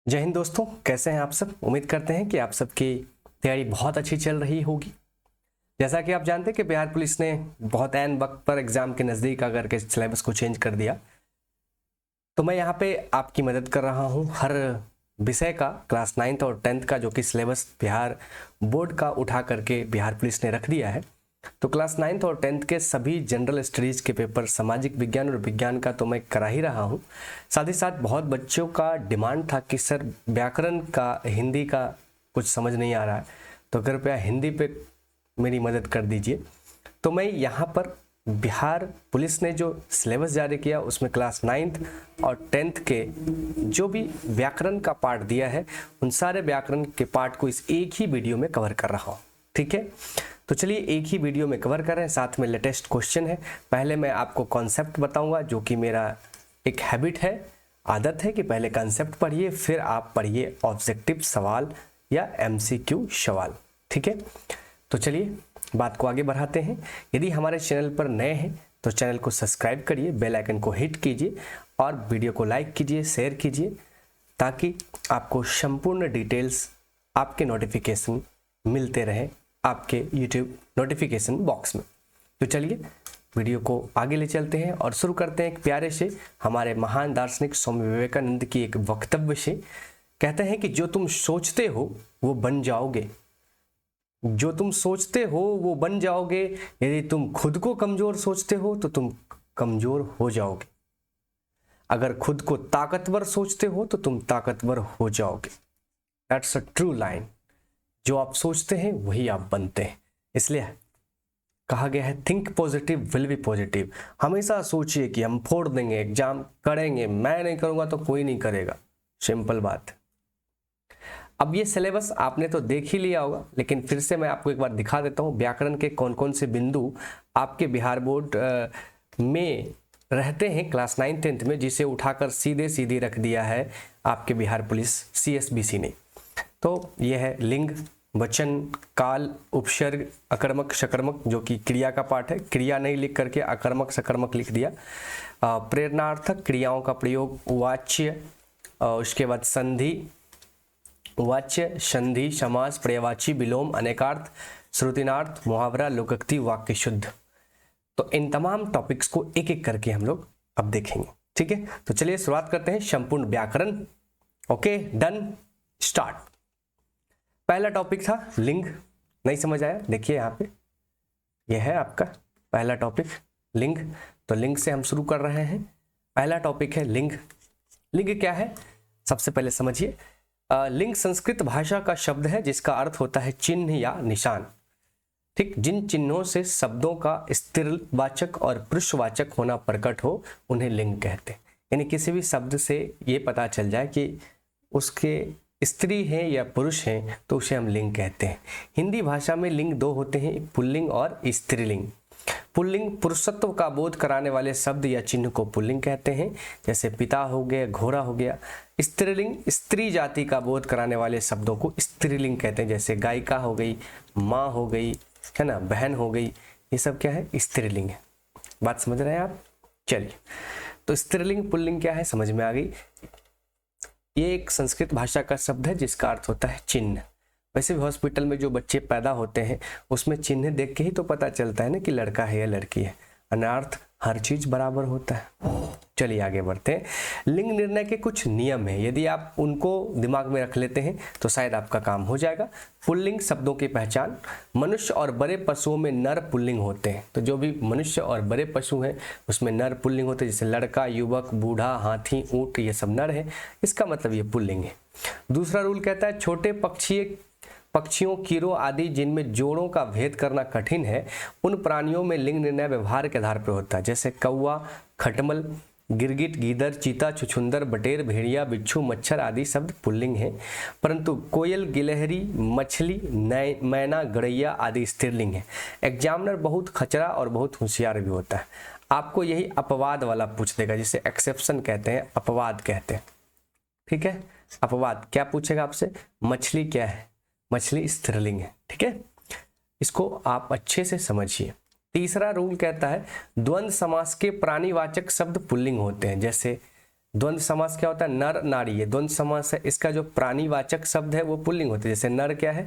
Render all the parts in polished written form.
जय हिंद दोस्तों, कैसे हैं आप सब। उम्मीद करते हैं कि आप सबकी तैयारी बहुत अच्छी चल रही होगी। जैसा कि आप जानते हैं कि बिहार पुलिस ने बहुत ऐन वक्त पर एग्जाम के नज़दीक आकर के सिलेबस को चेंज कर दिया, तो मैं यहाँ पे आपकी मदद कर रहा हूँ। हर विषय का क्लास 9th और 10th का जो कि सिलेबस बिहार बोर्ड का उठा करके बिहार पुलिस ने रख दिया है, तो क्लास 9th और 10th के सभी जनरल स्टडीज़ के पेपर सामाजिक विज्ञान और विज्ञान का तो मैं करा ही रहा हूँ। साथ ही साथ बहुत बच्चों का डिमांड था कि सर व्याकरण का, हिंदी का कुछ समझ नहीं आ रहा है, तो कृपया हिंदी पे मेरी मदद कर दीजिए। तो मैं यहाँ पर बिहार पुलिस ने जो सिलेबस जारी किया उसमें क्लास 9th और 10th के जो भी व्याकरण का पार्ट दिया है, उन सारे व्याकरण के पार्ट को इस एक ही वीडियो में कवर कर रहा हूँ। ठीक है, तो चलिए एक ही वीडियो में कवर करें, साथ में लेटेस्ट क्वेश्चन है। पहले मैं आपको कॉन्सेप्ट बताऊंगा, जो कि मेरा एक हैबिट है, आदत है कि पहले कॉन्सेप्ट पढ़िए फिर आप पढ़िए ऑब्जेक्टिव सवाल या एमसीक्यू सवाल। ठीक है, तो चलिए बात को आगे बढ़ाते हैं। यदि हमारे चैनल पर नए हैं तो चैनल को सब्सक्राइब करिए, बेल आइकन को हिट कीजिए और वीडियो को लाइक कीजिए, शेयर कीजिए, ताकि आपको संपूर्ण डिटेल्स आपके नोटिफिकेशन मिलते रहें आपके YouTube नोटिफिकेशन बॉक्स में। तो चलिए वीडियो को आगे ले चलते हैं और शुरू करते हैं एक प्यारे से हमारे महान दार्शनिक स्वामी विवेकानंद की एक वक्तव्य से। कहते हैं कि जो तुम सोचते हो वो बन जाओगे, जो तुम सोचते हो वो बन जाओगे। यदि तुम खुद को कमजोर सोचते हो तो तुम कमजोर हो जाओगे। अगर खुद को ताकतवर सोचते हो तो तुम ताकतवर हो जाओगे। That's a true line. जो आप सोचते हैं वही आप बनते हैं। इसलिए कहा गया है think positive will be positive. हमेशा सोचिए कि हम फोड़ देंगे, एग्जाम करेंगे, मैं नहीं करूंगा तो कोई नहीं करेगा। सिंपल बात। अब ये सिलेबस आपने तो देख ही लिया होगा, लेकिन फिर से मैं आपको एक बार दिखा देता हूँ व्याकरण के कौन कौन से बिंदु आपके बिहार बोर्ड में रहते हैं क्लास 9th 10th में, जिसे उठाकर सीधे सीधे रख दिया है आपके बिहार पुलिस CSBC ने। तो यह है लिंग, वचन, काल, उपसर्ग, अकर्मक, सकर्मक, जो कि क्रिया का पार्ट है। क्रिया नहीं लिख करके अकर्मक सकर्मक लिख दिया। प्रेरणार्थक क्रियाओं का प्रयोग, वाच्य, उसके बाद संधि, वाच्य, संधि, समास, पर्यायवाची, विलोम, अनेकार्थ, श्रुतिनार्थ, मुहावरा, लोकोक्ति, वाक्य शुद्ध। तो इन तमाम टॉपिक्स को एक एक करके हम लोग अब देखेंगे। ठीक है, तो चलिए शुरुआत करते हैं संपूर्ण व्याकरण। Okay, done, start. पहला टॉपिक था लिंग। नहीं समझ आया? देखिए यहाँ पे यह है आपका पहला टॉपिक लिंग। तो लिंग से हम शुरू कर रहे हैं। पहला टॉपिक है लिंग। लिंग क्या है सबसे पहले समझिए। लिंग संस्कृत भाषा का शब्द है जिसका अर्थ होता है चिन्ह या निशान। ठीक, जिन चिन्हों से शब्दों का स्त्रीवाचक और पुरुषवाचक होना प्रकट हो उन्हें लिंग कहते हैं। यानी किसी भी शब्द से ये पता चल जाए कि उसके स्त्री हैं या पुरुष हैं तो उसे हम लिंग कहते हैं। हिंदी भाषा में लिंग दो होते हैं, पुल्लिंग और स्त्रीलिंग। पुल्लिंग पुरुषत्व का बोध कराने वाले शब्द या चिन्ह को पुल्लिंग कहते हैं, जैसे पिता हो गया, घोड़ा हो गया। स्त्रीलिंग स्त्री जाति का बोध कराने वाले शब्दों को स्त्रीलिंग कहते हैं, जैसे गायिका हो गई, माँ हो गई, है ना, बहन हो गई। ये सब क्या है? स्त्रीलिंग है। बात समझ रहे हैं आप? चलिए, तो स्त्रीलिंग पुल्लिंग क्या है समझ में आ गई। ये एक संस्कृत भाषा का शब्द है जिसका अर्थ होता है चिन्ह। वैसे भी हॉस्पिटल में जो बच्चे पैदा होते हैं उसमें चिन्ह देख के ही तो पता चलता है ना कि लड़का है या लड़की है। अनार्थ हर चीज बराबर होता है। चलिए आगे बढ़ते हैं। लिंग निर्णय के कुछ नियम हैं, यदि आप उनको दिमाग में रख लेते हैं तो शायद आपका काम हो जाएगा। पुल्लिंग शब्दों की पहचान। मनुष्य और बड़े पशुओं में नर पुल्लिंग होते हैं। तो जो भी मनुष्य और बड़े पशु हैं उसमें नर पुल्लिंग होते हैं, जैसे लड़का, युवक, बूढ़ा, हाथी, ऊंट, ये सब नर है। इसका मतलब ये पुल्लिंग है। दूसरा रूल कहता है छोटे पक्षियों, कीड़ों आदि जिनमें जोड़ों का भेद करना कठिन है, उन प्राणियों में लिंग निर्णय व्यवहार के आधार पर होता है, जैसे कौवा, खटमल, गिरगिट, गीदड़, चीता, छुछुंदर, बटेर, भेड़िया, बिच्छू, मच्छर आदि शब्द पुल्लिंग हैं, परंतु कोयल, गिलहरी, मछली, मैना, गड़ैया आदि स्त्रीलिंग है। एग्जामिनर बहुत खचरा और बहुत होशियार भी होता है, आपको यही अपवाद वाला पूछ देगा, जिसे एक्सेप्शन कहते हैं, अपवाद कहते हैं। ठीक है, अपवाद क्या पूछेगा आपसे? मछली क्या है? मछली स्त्रीलिंग है। ठीक है, इसको आप अच्छे से समझिए। तीसरा रूल कहता है द्वंद्व समास के प्राणीवाचक शब्द पुल्लिंग होते हैं, जैसे द्वंद्व समास क्या होता है, नर नारी, ये द्वंद्व समास है। इसका जो प्राणीवाचक शब्द है वो पुल्लिंग होते हैं, जैसे नर क्या है,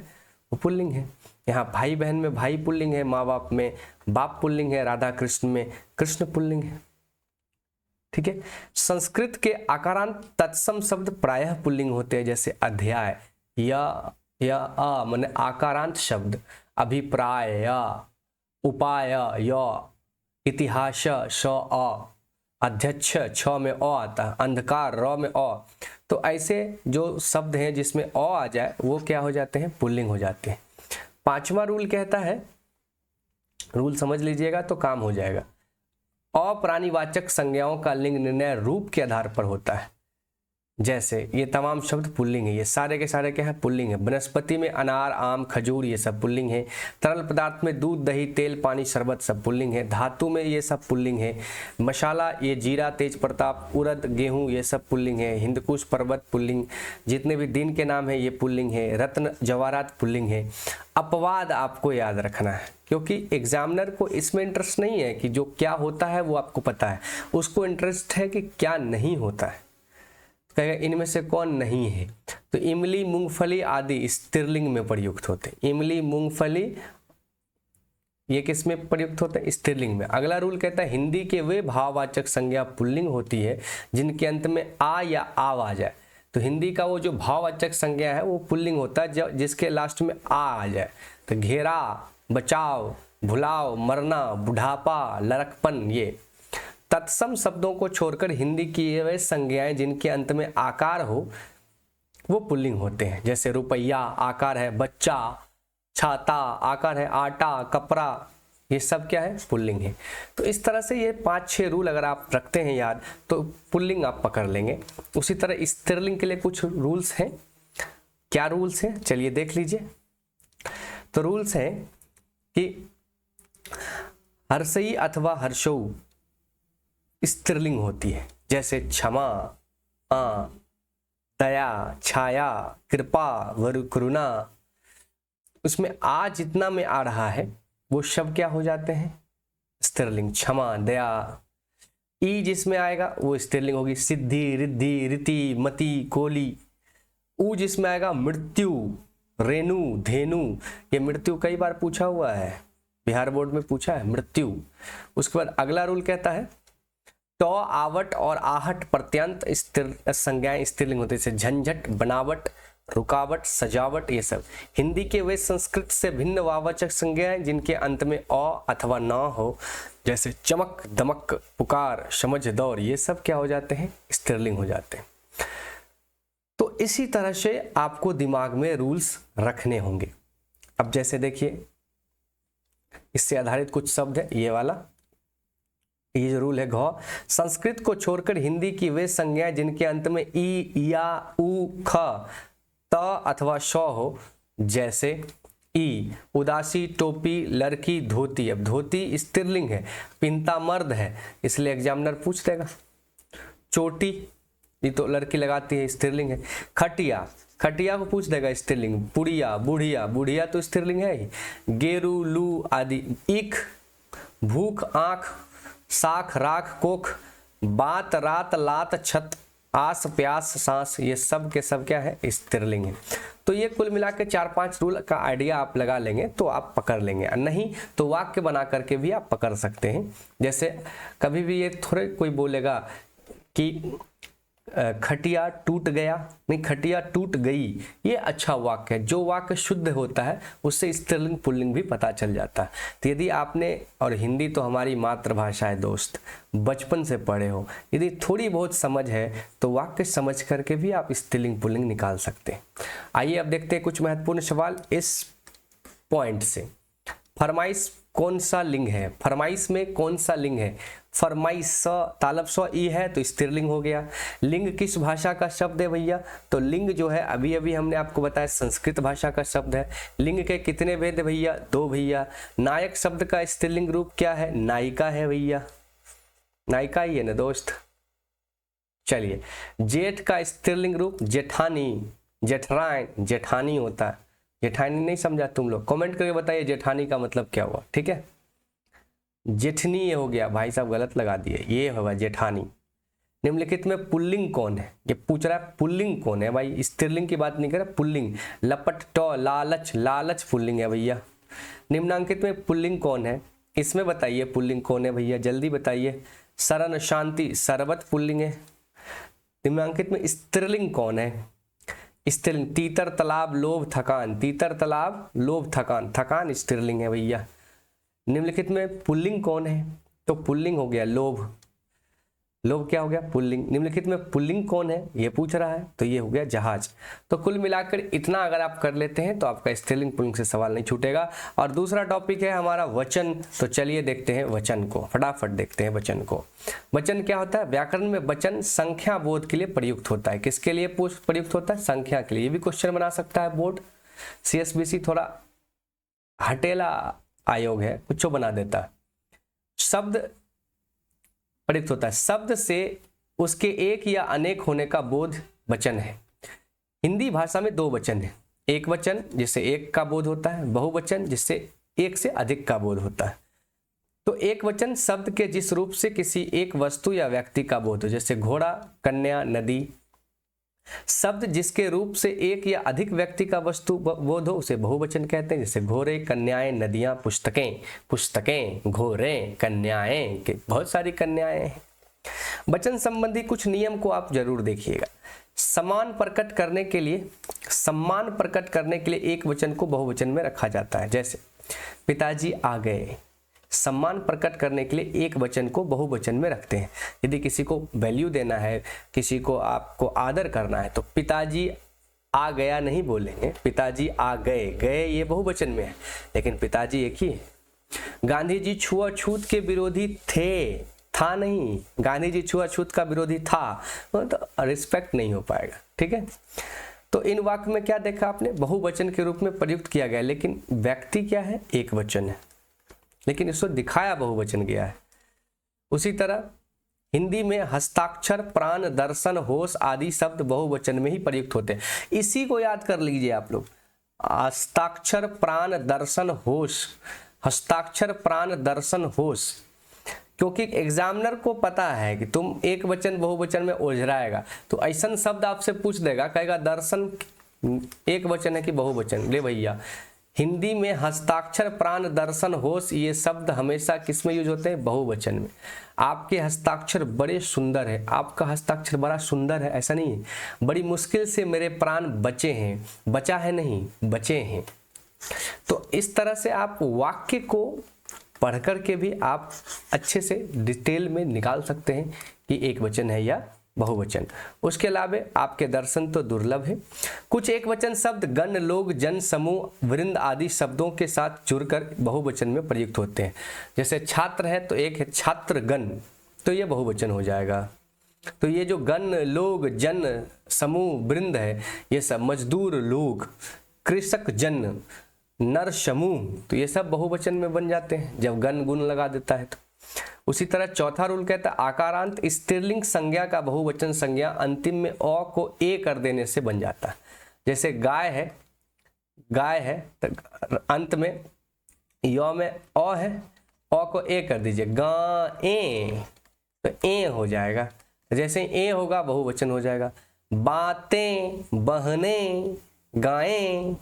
वो पुल्लिंग है। यहाँ भाई बहन में भाई पुल्लिंग है, माँ बाप में बाप पुल्लिंग है, राधा कृष्ण में कृष्ण पुल्लिंग है। ठीक है। संस्कृत के आकारांत तत्सम शब्द प्रायः पुल्लिंग होते हैं, जैसे अध्याय, या अ माने आकारांत शब्द, अभिप्राय, या उपाय, या इतिहास, श अ, अध्यक्ष, छ में अ आता है, अंधकार, र में अ। तो ऐसे जो शब्द हैं जिसमें अ आ जाए वो क्या हो जाते हैं, पुल्लिंग हो जाते हैं। पांचवा रूल कहता है, रूल समझ लीजिएगा तो काम हो जाएगा। अप्राणीवाचक संज्ञाओं का लिंग निर्णय रूप के आधार पर होता है। जैसे ये तमाम शब्द पुल्लिंग है, ये सारे के सारे क्या है, पुल्लिंग है। वनस्पति में अनार, आम, खजूर ये सब पुल्लिंग है। तरल पदार्थ में दूध, दही, तेल, पानी, शरबत सब पुल्लिंग है। धातु में ये सब पुल्लिंग है। मसाला, ये जीरा, तेज प्रताप, उड़द, गेहूं ये सब पुल्लिंग है। हिंदकुश पर्वत पुल्लिंग, जितने भी दिन के नाम है ये पुल्लिंग है। रत्न जवाहरात पुल्लिंग है। अपवाद आपको याद रखना है, क्योंकि एग्जामिनर को इसमें इंटरेस्ट नहीं है कि जो क्या होता है वो आपको पता है, उसको इंटरेस्ट है कि क्या नहीं होता है। कहेगा इनमें से कौन नहीं है, तो इमली, मूंगफली आदि स्त्रीलिंग में प्रयुक्त होते हैं। इमली, मूंगफली ये किस में प्रयुक्त होते हैं, स्त्रीलिंग में। अगला रूल कहता है हिंदी के वे भाववाचक संज्ञा पुल्लिंग होती है जिनके अंत में आ या आव आ जाए। तो हिंदी का वो जो भाववाचक संज्ञा है वो पुल्लिंग होता है जिसके लास्ट में आ जाए। तो घेरा, बचाव, भुलाव, मरना, बुढ़ापा, लड़कपन, ये तत्सम शब्दों को छोड़कर हिंदी की वे संज्ञाएं जिनके अंत में आकार हो वो पुल्लिंग होते हैं। जैसे रुपया आकार है, बच्चा, छाता आकार है, आटा, कपड़ा, ये सब क्या है, पुल्लिंग है। तो इस तरह से ये 5-6 रूल अगर आप रखते हैं याद तो पुल्लिंग आप पकड़ लेंगे। उसी तरह स्त्रीलिंग के लिए कुछ रूल्स हैं। क्या रूल्स हैं, चलिए देख लीजिए। तो रूल्स हैं कि हर्षई अथवा हर्षौ स्त्रीलिंग होती है, जैसे क्षमा, दया, छाया, कृपा, करुणा। उसमें आ जितना में आ रहा है वो शब्द क्या हो जाते हैं, स्त्रीलिंग। क्षमा, दया। ई जिसमें आएगा वो स्त्रीलिंग होगी, सिद्धि, रिद्धि, रीति, मति, कोली। ऊ जिसमें आएगा मृत्यु, रेणु, धेनु। ये मृत्यु कई बार पूछा हुआ है, बिहार बोर्ड में पूछा है मृत्यु। उसके बाद अगला रूल कहता है टॉ, आवट और आहट प्रत्यंत संज्ञाएं स्त्रीलिंग होती है, जैसे झंझट, बनावट, रुकावट, सजावट। ये सब हिंदी के वे संस्कृत से भिन्न वाचक संज्ञाएं जिनके अंत में अ अथवा न हो, जैसे चमक, दमक, पुकार, समझ, दौर, ये सब क्या हो जाते हैं, स्त्रीलिंग हो जाते हैं। तो इसी तरह से आपको दिमाग में रूल्स रखने होंगे। अब जैसे देखिए इससे आधारित कुछ शब्द है, ये वाला, ये जो रूल है घ, संस्कृत को छोड़कर हिंदी की वे संज्ञाएं जिनके अंत में ई, या, उ, ख, त अथवा श हो, जैसे ई, उदासी, टोपी, लड़की, धोती। अब धोती स्त्रीलिंग है, पिंता मर्द है, इसलिए एग्जामिनर पूछ देगा। चोटी ये तो लड़की लगाती है, स्त्रीलिंग है। खटिया, खटिया को पूछ देगा स्त्रीलिंग। पुड़िया, बुढ़िया, बुढ़िया तो स्त्रीलिंग है ही। गेरू, लू आदि। ईख, भूख, आंख, साख, राख, कोख, बात, रात, लात, छत, आस, प्यास, सांस, ये सब के सब क्या है, स्त्रीलिंग है। तो ये कुल मिला के 4-5 रूल का आइडिया आप लगा लेंगे तो आप पकड़ लेंगे, और नहीं तो वाक्य बना करके भी आप पकड़ सकते हैं। जैसे कभी भी ये थोड़े कोई बोलेगा कि खटिया टूट गया, नहीं खटिया टूट गई, ये अच्छा वाक्य है। जो वाक्य शुद्ध होता है उससे स्त्रीलिंग पुल्लिंग भी पता चल जाता है। तो यदि आपने, और हिंदी तो हमारी मातृभाषा है दोस्त, बचपन से पढ़े हो, यदि थोड़ी बहुत समझ है तो वाक्य समझ करके भी आप स्त्रीलिंग पुल्लिंग निकाल सकते हैं। आइए अब देखते हैं कुछ महत्वपूर्ण सवाल इस पॉइंट से। फरमाइश कौन सा लिंग है, फरमाइश में कौन सा लिंग है। फरमाइश स, तालब स ई है तो स्त्रीलिंग हो गया। लिंग किस भाषा का शब्द है भैया, तो लिंग जो है अभी अभी हमने आपको बताया संस्कृत भाषा का शब्द है। लिंग के कितने भेद है भैया, 2 भैया। नायक शब्द का स्त्रीलिंग रूप क्या है, नायिका है भैया, नायिका ही है ना दोस्त। चलिए, जेठ का स्त्रीलिंग रूप जेठानी, जेठराइन, जेठानी होता है। जेठानी नहीं समझा तुम लोग, कमेंट करके बताइए जेठानी का मतलब क्या हुआ, ठीक है। जेठनी ये हो गया, भाई साहब गलत लगा दिए, ये होगा जेठानी। निम्नलिखित में पुल्लिंग कौन है? ये पूछ रहा है पुल्लिंग कौन है भाई, स्त्रीलिंग की बात नहीं कर रहा, पुल्लिंग। लपट टॉ लालच, लालच पुल्लिंग है भैया। निम्नांकित में पुल्लिंग कौन है? इसमें बताइए पुल्लिंग कौन है भैया, जल्दी बताइए। शरण शांति सरबत पुल्लिंग है। निम्नांकित में स्त्रीलिंग कौन है? स्त्रीलिंग तीतर तालाब लोभ थकान, तीतर तालाब लोभ थकान, थकान स्त्रीलिंग है भैया। निम्नलिखित में पुल्लिंग कौन है? तो पुल्लिंग हो गया लोभ, लोभ क्या हो गया? पुल्लिंग। निम्नलिखित में पुल्लिंग कौन है ये पूछ रहा है, तो ये हो गया जहाज। तो कुल मिलाकर इतना अगर आप कर लेते हैं तो आपका स्त्रीलिंग पुल्लिंग से सवाल नहीं छूटेगा। और दूसरा टॉपिक है हमारा वचन। तो चलिए देखते हैं वचन को, फटाफट देखते हैं वचन को। वचन क्या होता है? व्याकरण में वचन संख्या बोध के लिए प्रयुक्त होता है। किसके लिए प्रयुक्त होता है? संख्या के लिए। ये भी क्वेश्चन बना सकता है बोर्ड। CSBC थोड़ा हटेला आयोग है, कुछ बना देता है। शब्द प्रयुक्त होता है, शब्द से उसके एक या अनेक होने का बोध वचन है। हिंदी भाषा में दो वचन है, एक वचन जिससे एक का बोध होता है, बहुवचन जिससे एक से अधिक का बोध होता है। तो एक वचन शब्द के जिस रूप से किसी एक वस्तु या व्यक्ति का बोध हो, जैसे घोड़ा, कन्या, नदी। शब्द जिसके रूप से एक या अधिक व्यक्ति का वस्तु बोध हो उसे बहुवचन कहते हैं, जैसे घोड़े, कन्याएं, नदियां, पुस्तकें, पुस्तकें, घोड़े, कन्याएं, के बहुत सारी कन्याएं हैं। वचन संबंधी कुछ नियम को आप जरूर देखिएगा। सम्मान प्रकट करने के लिए एक वचन को बहुवचन में रखा जाता है। जैसे पिताजी आ गए, सम्मान प्रकट करने के लिए एक वचन को बहुवचन में रखते हैं। यदि किसी को वैल्यू देना है, किसी को आपको आदर करना है, तो पिताजी आ गया नहीं बोलेंगे, पिताजी आ गए, गए ये बहुवचन में है, लेकिन पिताजी एक ही है। गांधी जी छुआछूत के विरोधी थे, था नहीं, गांधी जी छुआछूत का विरोधी था, तो रिस्पेक्ट नहीं हो पाएगा। ठीक है, तो इन वाक्य में क्या देखा आपने? बहुवचन के रूप में प्रयुक्त किया गया, लेकिन व्यक्ति क्या है? एक वचन है, लेकिन इसको दिखाया बहुवचन गया है। उसी तरह हिंदी में हस्ताक्षर, प्राण, दर्शन, होश आदि शब्द बहुवचन में ही प्रयुक्त होते हैं। इसी को याद कर लीजिए आप लोग, हस्ताक्षर, प्राण, दर्शन, होश, हस्ताक्षर, प्राण, दर्शन, होश। क्योंकि एग्जामिनर को पता है कि तुम एक वचन बहुवचन में उलझाएगा, तो ऐसा शब्द आपसे पूछ देगा, कहेगा दर्शन एक वचन है कि बहुवचन। ले भैया, हिंदी में हस्ताक्षर, प्राण, दर्शन, होश ये शब्द हमेशा किस में यूज होते हैं? बहुवचन में। आपके हस्ताक्षर बड़े सुंदर है, आपका हस्ताक्षर बड़ा सुंदर है, ऐसा नहीं है। बड़ी मुश्किल से मेरे प्राण बचे हैं, बचा है नहीं, बचे हैं। तो इस तरह से आप वाक्य को पढ़ करके भी आप अच्छे से डिटेल में निकाल सकते हैं कि एक वचन है या बहुवचन। उसके अलावा आपके दर्शन तो दुर्लभ है। कुछ एक वचन शब्द गण, लोग, जन, समूह, वृंद आदि शब्दों के साथ जुड़कर बहुवचन में प्रयुक्त होते हैं। जैसे छात्र है तो एक है छात्रगण, तो ये बहुवचन हो जाएगा। तो ये जो गण, लोग, जन, समूह, वृंद है, ये सब मजदूर लोग, कृषक जन, नर समूह, तो ये सब बहुवचन में बन जाते हैं जब गण गुण लगा देता है तो। उसी तरह चौथा रूल कहता है आकारांत स्त्रीलिंग संज्ञा का बहुवचन संज्ञा अंतिम में अ को ए कर देने से बन जाता है। जैसे गाय है, गाय है तो अंत में य में अ है, अ को ए कर दीजिए, गाएं, तो ए हो जाएगा। जैसे ए होगा बहुवचन हो जाएगा। बातें, बहनें, गायें।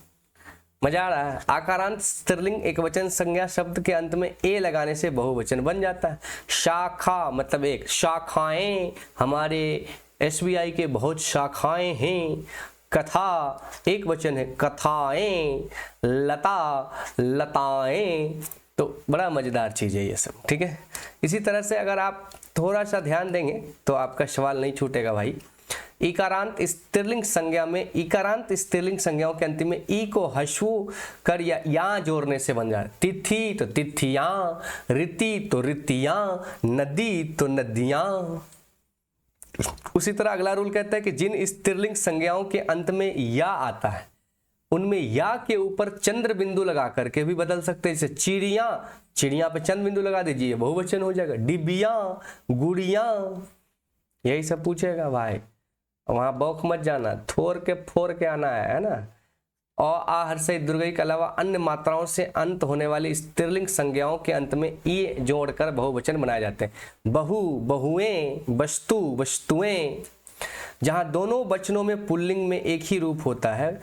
मजा आ रहा है? आकारांत स्त्रीलिंग एक वचन संज्ञा शब्द के अंत में ए लगाने से बहुवचन बन जाता है। शाखा मतलब एक, शाखाएं, हमारे SBI के बहुत शाखाएं हैं। कथा एक वचन है, कथाएं। लता, लताएं। तो बड़ा मजेदार चीज है ये सब। ठीक है, इसी तरह से अगर आप थोड़ा सा ध्यान देंगे तो आपका सवाल नहीं छूटेगा भाई। इकारांत स्त्रीलिंग संज्ञा में, इकारांत स्त्रीलिंग संज्ञाओं के अंतिम में ई को हश्व कर या जोड़ने से बन जाए। तिथि तो तिथियां, रीति तो रीतियां, नदी तो नदियां। उसी तरह अगला रूल कहता है कि जिन स्त्रीलिंग संज्ञाओं के अंत में या आता है उनमें या के ऊपर चंद्र बिंदु लगा करके भी बदल सकते हैं। जैसे चिड़िया, चिड़िया पे चंद्र बिंदु लगा दीजिए, बहुवचन हो जाएगा। डिबिया, गुड़िया, यही सब पूछेगा भाई। वहां बौख मत जाना, थोर के फोर के आना है ना। आ हर्षई दीर्घई के अलावा अन्य मात्राओं से अंत होने वाली स्त्रीलिंग संज्ञाओं के अंत में ई जोड़कर बहुवचन बनाए जाते हैं। बहु, बहुएं, वस्तु, वस्तुएं। जहां दोनों वचनों में पुल्लिंग में एक ही रूप होता है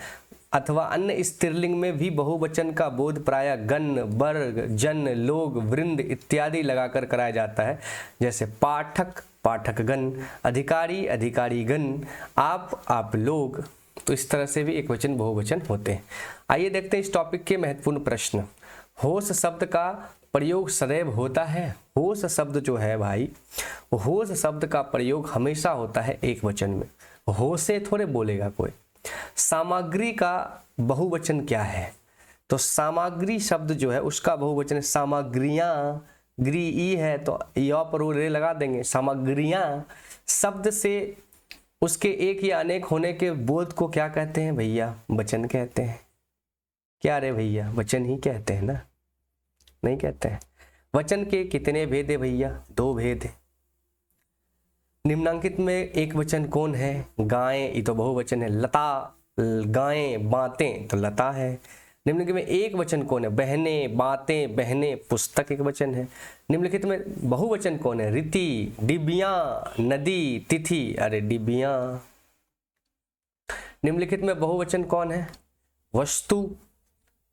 अथवा अन्य स्त्रीलिंग में भी बहुवचन का बोध प्रायः गण, वर्ग, जन, लोग, वृंद इत्यादि लगाकर कराया जाता है। जैसे पाठक, पाठकगण, अधिकारी, अधिकारीगण, आप लोग। तो इस तरह से भी एक वचन बहुवचन होते हैं। आइए देखते हैं इस टॉपिक के महत्वपूर्ण प्रश्न। होश शब्द का प्रयोग सदैव होता है। होश शब्द जो है भाई, होश शब्द का प्रयोग हमेशा होता है एक वचन में। होश से थोड़े बोलेगा कोई। सामग्री का बहुवचन क्या है? तो सामग्री शब्द जो है उसका बहुवचन है सामग्रियां। ग्री ई है तो या पर रे लगा देंगे। सामग्रियां शब्द से उसके एक या अनेक होने के बोध को क्या कहते हैं भैया? वचन कहते हैं। क्या रे भैया? वचन ही कहते हैं ना, नहीं कहते हैं? वचन के कितने भेद है भैया? 2 भेद है। निम्नांकित में एक वचन कौन है? गायें, ये तो बहुवचन है। लता, गायें, बातें, तो लता है। निम्नलिखित में एक वचन कौन है? बहनें, बातें, बहनें, पुस्तक एक वचन है। निम्नलिखित में बहुवचन कौन है? रीति, डिबियां, नदी, तिथि, अरे डिबियां। निम्नलिखित में बहुवचन कौन है? वस्तु,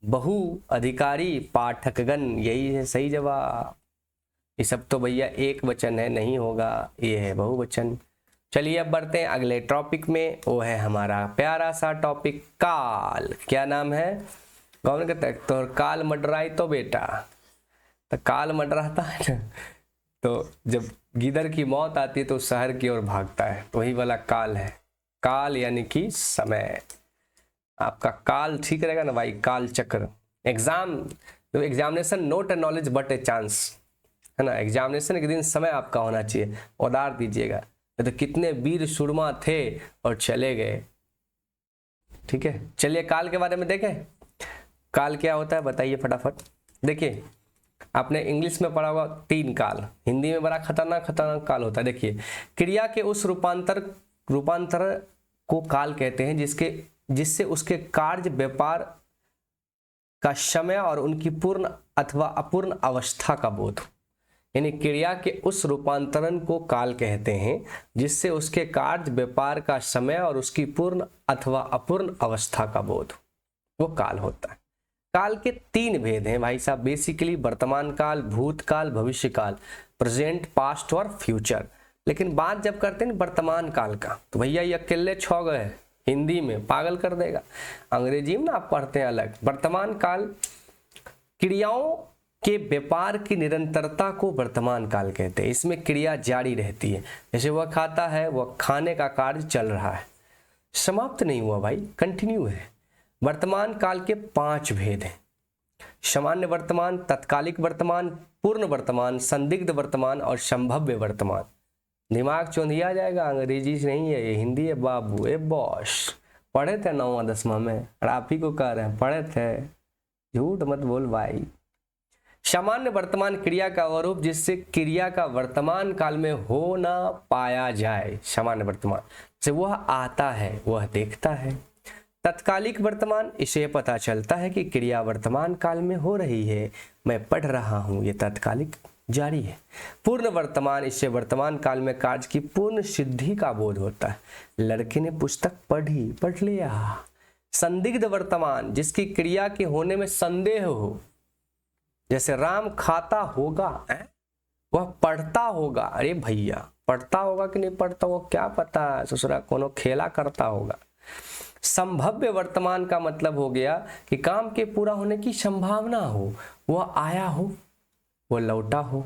बहु, अधिकारी, पाठकगण। यही है सही जवाब। ये सब तो भैया एक वचन है, नहीं होगा, ये है बहुवचन। चलिए अब बढ़ते हैं अगले टॉपिक में। वो है हमारा प्यारा सा टॉपिक काल। क्या नाम है? कौन कहता है? तो काल मडराई तो बेटा, तो काल मडराता है ना, तो जब गिदर की मौत आती है तो शहर की ओर भागता है, तो वही वाला काल है। काल यानी कि समय। आपका काल ठीक रहेगा ना भाई, काल चक्र। एग्जाम, तो examination not a knowledge but a chance, है ना। एग्जामिनेशन के दिन समय आपका होना चाहिए, उधार दीजिएगा। तो कितने वीर सुरमा थे और चले गए। ठीक है, चलिए काल के बारे में देखें। काल क्या होता है बताइए फटाफट। देखिए आपने इंग्लिश में पढ़ा होगा 3 काल, हिंदी में बड़ा खतरनाक काल होता है। देखिए, क्रिया के उस रूपांतर को काल कहते हैं जिससे उसके कार्य, व्यापार का समय और उनकी पूर्ण अथवा अपूर्ण अवस्था का बोध हो। यानी क्रिया के उस रूपांतरण को काल कहते हैं जिससे उसके कार्य, व्यापार का समय और उसकी पूर्ण अथवा अपूर्ण अवस्था का बोध हो, वो काल होता है। काल के 3 भेद हैं भाई साहब बेसिकली, वर्तमान काल, भूतकाल, भविष्य काल, प्रेजेंट, पास्ट और फ्यूचर। लेकिन बात जब करते हैं वर्तमान काल का, तो भैया ये अकेले 6 गए, हिंदी में पागल कर देगा, अंग्रेजी में ना आप पढ़ते हैं अलग। वर्तमान काल क्रियाओं के व्यापार की निरंतरता को वर्तमान काल कहते हैं। इसमें क्रिया जारी रहती है, जैसे वह खाता है, वह खाने का कार्य चल रहा है, समाप्त नहीं हुआ भाई, कंटिन्यू है। वर्तमान काल के 5 भेद हैं। सामान्य वर्तमान, तत्कालिक वर्तमान, पूर्ण वर्तमान, संदिग्ध वर्तमान और संभाव्य वर्तमान। दिमाग चौंधिया जाएगा, अंग्रेजी से नहीं है ये, हिंदी है बाबू। ए बॉस, पढ़े थे 9वां 10वां में, और आप ही को कह रहे हैं पढ़े थे, झूठ मत बोल भाई। सामान्य वर्तमान क्रिया का वह जिससे क्रिया का वर्तमान काल में हो ना पाया जाए। सामान्य वर्तमान से वह आता है, वह देखता है। तत्कालिक वर्तमान, इसे पता चलता है कि क्रिया वर्तमान काल में हो रही है, मैं पढ़ रहा हूं, ये तत्कालिक जारी है। पूर्ण वर्तमान, इससे वर्तमान काल में कार्य की पूर्ण सिद्धि का बोध होता है, लड़के ने पुस्तक पढ़ लिया। संदिग्ध वर्तमान, जिसकी क्रिया के होने में संदेह हो, जैसे राम खाता होगा, वह पढ़ता होगा। अरे भैया पढ़ता होगा कि नहीं पढ़ता होगा क्या पता, ससुरा कोनो खेला करता होगा। संभाव्य वर्तमान का मतलब हो गया कि काम के पूरा होने की संभावना हो, वह आया हो, वह लौटा हो।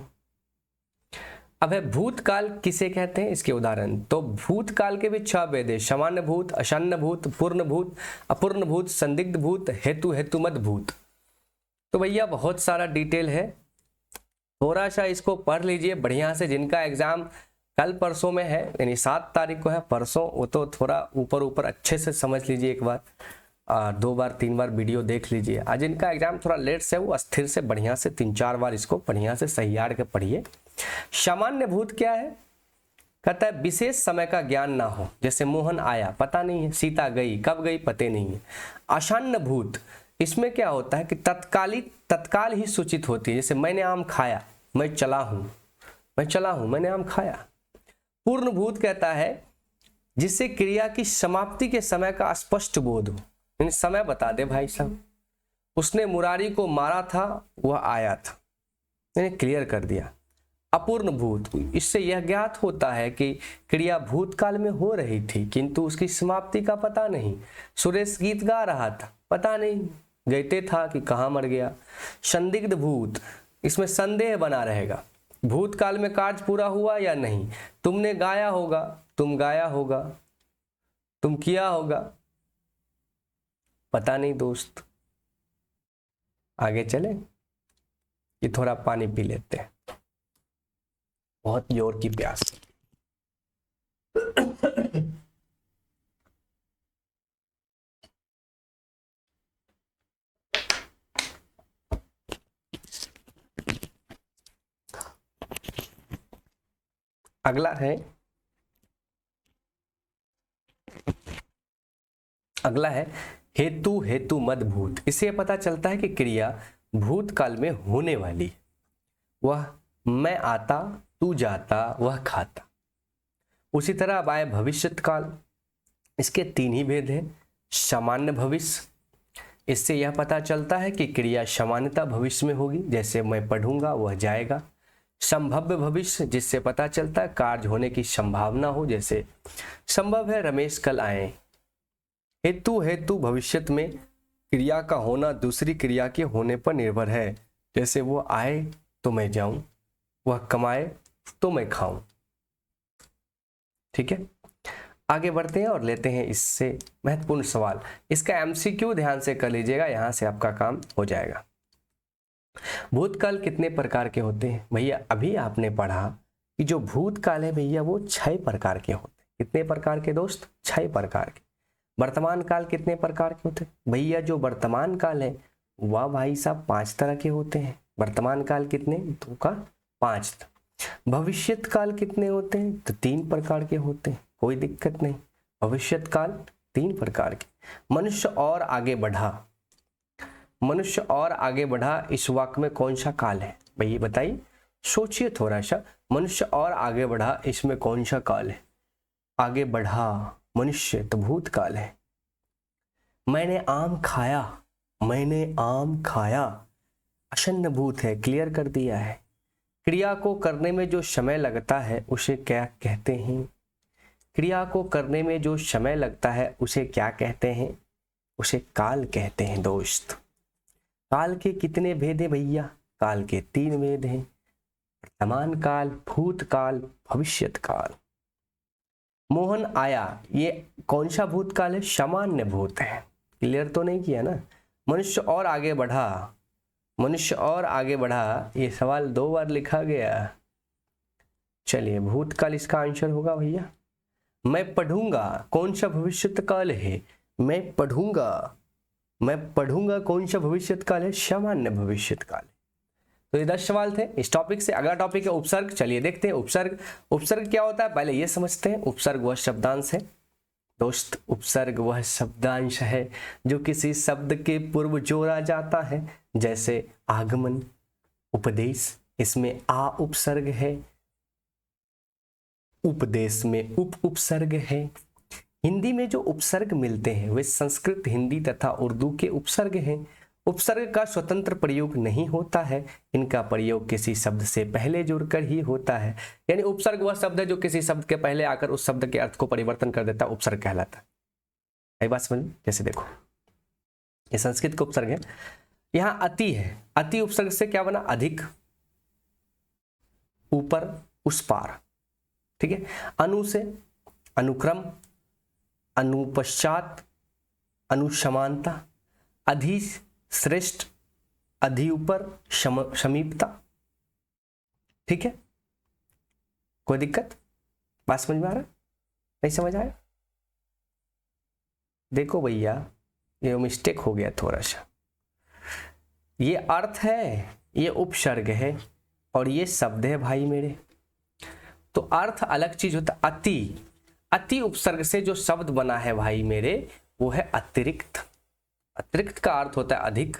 अब है भूतकाल किसे कहते हैं, इसके उदाहरण। तो भूतकाल के भी 6 भेद है। सामान्य भूत, आसन्न भूत, पूर्ण भूत, अपूर्ण भूत, संदिग्ध भूत, हेतुमत भूत। तो भैया बहुत सारा डिटेल है, थोड़ा सा इसको पढ़ लीजिए बढ़िया से। जिनका एग्जाम कल परसों में है, यानी 7 तारीख को है परसों, वो तो थोड़ा ऊपर अच्छे से समझ लीजिए एक बार, 2 बार 3 बार वीडियो देख लीजिए। आज जिनका एग्जाम थोड़ा लेट से, वो अस्थिर से बढ़िया से 3-4 बार इसको बढ़िया से सही याद के पढ़िए। सामान्य भूत क्या है? कहता है विशेष समय का ज्ञान ना हो, जैसे मोहन आया पता नहीं है, सीता गई कब गई पते नहीं है। आसन्न भूत, इसमें क्या होता है कि तत्काल ही सूचित होती है, जैसे मैंने आम खाया, मैं चला हूं, मैंने आम खाया। पूर्ण भूत कहता है जिससे क्रिया की समाप्ति के समय का स्पष्ट बोध हो, यानी समय बता दे भाई साहब, उसने मुरारी को मारा था, वह आया था, यानी क्लियर कर दिया। अपूर्ण भूत, इससे यह ज्ञात होता है कि क्रिया भूतकाल में हो रही थी किंतु उसकी समाप्ति का पता नहीं। सुरेश गीत गा रहा था, पता नहीं गाते था कि कहाँ मर गया। संदिग्ध भूत, इसमें संदेह बना रहेगा, भूतकाल में कार्य पूरा हुआ या नहीं। तुमने गाया होगा, तुम गाया होगा, तुम किया होगा, पता नहीं दोस्त। आगे चले, ये थोड़ा पानी पी लेते हैं, बहुत जोर की प्यास। अगला है हेतु मद भूत। इससे पता चलता है कि क्रिया भूतकाल में होने वाली, वह मैं आता, तू जाता, वह खाता। उसी तरह अब आए भविष्यत काल, इसके 3 ही भेद हैं। सामान्य भविष्य, इससे यह पता चलता है कि क्रिया सामान्यता भविष्य में होगी, जैसे मैं पढ़ूंगा वह जाएगा। संभव्य भविष्य, जिससे पता चलता है कार्य होने की संभावना हो, जैसे संभव है रमेश कल आए। हेतु भविष्यत में क्रिया का होना दूसरी क्रिया के होने पर निर्भर है, जैसे वो आए तो मैं जाऊं, वह कमाए तो मैं खाऊं। ठीक है, आगे बढ़ते हैं और लेते हैं इससे महत्वपूर्ण सवाल। इसका एमसीक्यू ध्यान से कर लीजिएगा, यहां से आपका काम हो जाएगा। भूतकाल कितने प्रकार के होते हैं? भैया अभी आपने पढ़ा कि जो भूतकाल है भैया वो 6 प्रकार के होते हैं। कितने प्रकार के दोस्त? 6 प्रकार के। वर्तमान काल कितने प्रकार के होते हैं? भैया जो वर्तमान काल है वह भाई साहब 5 तरह के होते हैं। वर्तमान काल कितने? 2 का 5। भविष्यत काल कितने होते हैं? तो 3 प्रकार के होते हैं, कोई दिक्कत नहीं। भविष्यत काल 3 प्रकार के। मनुष्य और आगे बढ़ा, इस वाक्य में कौन सा काल है भैया बताइए, सोचिए थोड़ा सा। मनुष्य और आगे बढ़ा, इसमें कौन सा काल है? आगे बढ़ा मनुष्य तो भूतकाल है। मैंने आम खाया, आसन्न भूत है, क्लियर कर दिया है। क्रिया को करने में जो समय लगता है उसे क्या कहते हैं? क्रिया को करने में जो समय लगता है उसे क्या कहते हैं? उसे काल कहते हैं दोस्त। काल के कितने भेद हैं भैया? काल के 3 भेद हैं, वर्तमान काल, भूतकाल, भविष्यत काल। मोहन आया, ये कौन सा भूतकाल है? सामान्य भूत है, क्लियर तो नहीं किया ना। मनुष्य और आगे बढ़ा, ये सवाल 2 बार लिखा गया। चलिए भूतकाल इसका आंसर होगा भैया। मैं पढ़ूंगा, कौन सा भविष्यत काल है? मैं पढ़ूंगा कौन सा भविष्यत काल है? सामान्य भविष्यत काल। तो ये 10 सवाल थे इस टॉपिक से। अगला टॉपिक है उपसर्ग। चलिए देखते हैं उपसर्ग क्या होता है, पहले ये समझते हैं। उपसर्ग वह शब्दांश है दोस्त, उपसर्ग वह शब्दांश है जो किसी शब्द के पूर्व जोड़ा जाता है, जैसे आगमन, उपदेश, इसमें आ उपसर्ग है, उपदेश में उपसर्ग है। हिंदी में जो उपसर्ग मिलते हैं वे संस्कृत, हिंदी तथा उर्दू के उपसर्ग हैं। उपसर्ग का स्वतंत्र प्रयोग नहीं होता है, इनका प्रयोग किसी शब्द से पहले जुड़कर ही होता है। यानी उपसर्ग वह शब्द है जो किसी शब्द के पहले आकर उस शब्द के अर्थ को परिवर्तन कर देता है, उपसर्ग कहलाता है। यही बात समझ, जैसे देखो ये संस्कृत का उपसर्ग है। यहाँ अति है, अति उपसर्ग से क्या बना? अधिक, ऊपर, उस पार। ठीक है। अनु से अनुक्रम, अनुपश्चात, अनुसमानता, अधि श्रेष्ठ, अधि ऊपर, समीपता। ठीक है, कोई दिक्कत? बात समझ में आ रहा? नहीं समझ आया? देखो भैया ये मिस्टेक हो गया थोड़ा सा। ये अर्थ है, ये उपसर्ग है और ये शब्द है भाई मेरे। तो अर्थ अलग चीज होता है। अति, अति उपसर्ग से जो शब्द बना है भाई मेरे, वो है अतिरिक्त। अतिरिक्त का अर्थ होता है अधिक।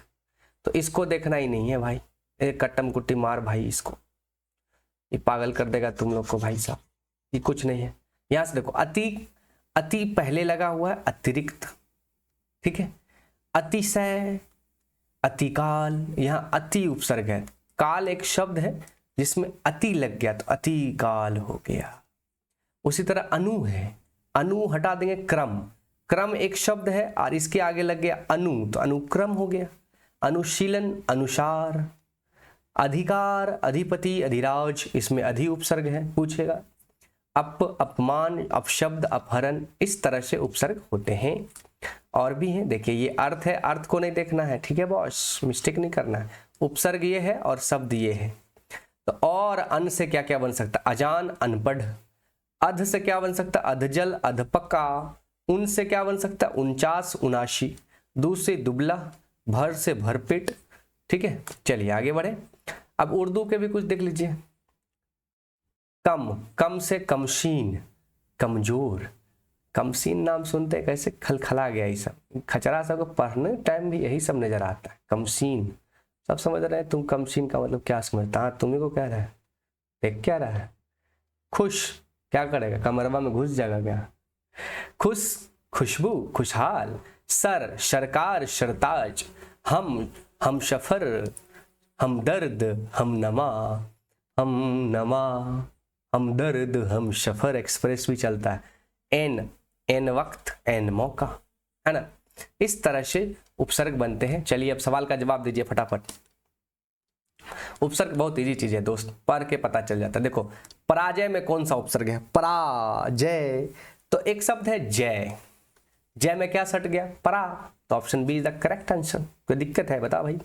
तो इसको देखना ही नहीं है भाई, एक कट्टम कुट्टी मार भाई, इसको ये पागल कर देगा तुम लोग को भाई साहब, ये कुछ नहीं है। यहां से देखो, अति, अति पहले लगा हुआ है, अतिरिक्त, ठीक है। अतिशय, अतिकाल, यहाँ अति उपसर्ग है। काल एक शब्द है जिसमें अति लग गया तो अति काल हो गया। उसी तरह अनु है, अनु हटा देंगे, क्रम, क्रम एक शब्द है और इसके आगे लग गया अनु तो अनुक्रम हो गया। अनुशीलन, अनुसार, अधिकार, अधिपति, अधिराज, इसमें अधि उपसर्ग है, पूछेगा। अपमान, अपशब्द, अपहरण, इस तरह से उपसर्ग होते हैं। और भी हैं, देखिए ये अर्थ है, अर्थ को नहीं देखना है, ठीक है बॉस, मिस्टेक नहीं करना है। उपसर्ग ये है और शब्द ये है। तो और अन से क्या क्या बन सकता है? अजान, अनपढ़। अध से क्या बन सकता है? अधजल, अधपक्का। उन से क्या बन सकता है? 49, 79। दू से दुबला, भर से भरपेट, ठीक है। चलिए आगे बढ़े। अब उर्दू के भी कुछ देख लीजिए। कम, कम से कमशीन, कमजोर। कमसीन नाम सुनते कैसे खलखला गया, ये सब खचरा सब को पढ़ने टाइम भी यही सब नजर आता है। कमसीन, सब समझ रहे हैं तुम कमसीन का मतलब क्या समझता? हाँ तुम्ही को कह रहा है, देख क्या रहा है। खुश, क्या करेगा? कमरवा में घुस जाएगा क्या? खुश, खुशबू, खुशहाल। सर, सरकार, सरताज। हम सफर, हम दर्द, हम नमा, हम नमा, हम दर्द, हम सफर, एक्सप्रेस भी चलता है। एन, एन वक्त, एन मौका, है ना। इस तरह से उपसर्ग बनते हैं। चलिए अब सवाल का जवाब दीजिए फटाफट। उपसर्ग बहुत इजी चीज है दोस्त, पढ़ के पता चल जाता है। देखो पराजय में कौन सा उपसर्ग है? पराजय, तो एक शब्द है जय, जय में क्या सट गया? परा, तो option B is the correct answer. कोई दिक्कत है बता भाई।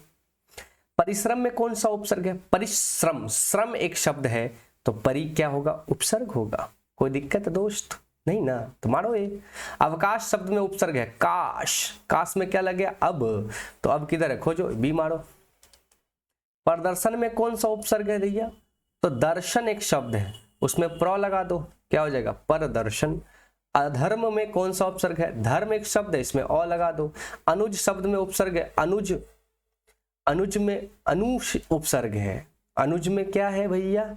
परिश्रम में कौन सा उपसर्ग है? परिश्रम, श्रम एक शब्द है तो परि क्या होगा? उपसर्ग होगा। कोई दिक्कत है दोस्त? नहीं ना, तो मारो ये। अवकाश शब्द में उपसर्ग है काश, काश में क्या लग गया? अब, तो अब किधर है? खोजो, बी मारो। प्रदर्शन में कौन सा उपसर्ग है भैया? तो दर्शन एक शब्द है, उसमें प्र लगा दो, क्या हो जाएगा? परदर्शन। अधर्म में कौन सा उपसर्ग है? धर्म एक शब्द है, इसमें अ लगा दो। अनुज शब्द में उपसर्ग है अनुज, अनुज में अनु उपसर्ग है। अनुज में क्या है भैया?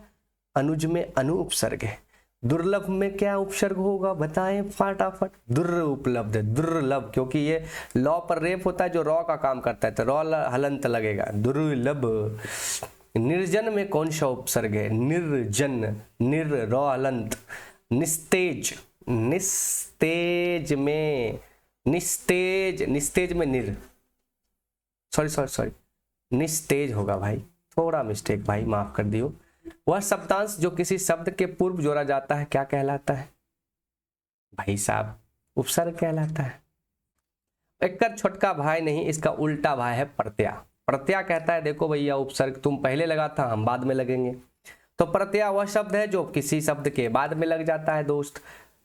अनुज में अनु उपसर्ग है। दुर्लभ में क्या उपसर्ग होगा बताएं फटाफट? दुर् उपलब्ध, दुर्लभ, क्योंकि ये लॉ पर रेप होता है जो रॉ का काम करता है, तो रॉ हलंत लगेगा, दुर्लभ। निर्जन में कौन सा उपसर्ग है? निर्जन, निर रॉ हलंत। निस्तेज, निस्तेज में, निस्तेज, निस्तेज में निर, सॉरी निस्तेज होगा भाई, थोड़ा मिस्टेक भाई, माफ कर दियो। वह शब्दांश जो किसी शब्द के पूर्व जोड़ा जाता है क्या कहलाता है? भाई साहब उपसर्ग कहलाता है। एक छोटका भाई नहीं, इसका उल्टा भाई है प्रत्यय। प्रत्यय कहता है देखो भैया उपसर्ग तुम पहले लगा था, हम बाद में लगेंगे। तो प्रत्यय वह शब्द है जो किसी शब्द के बाद में लग जाता है दोस्त।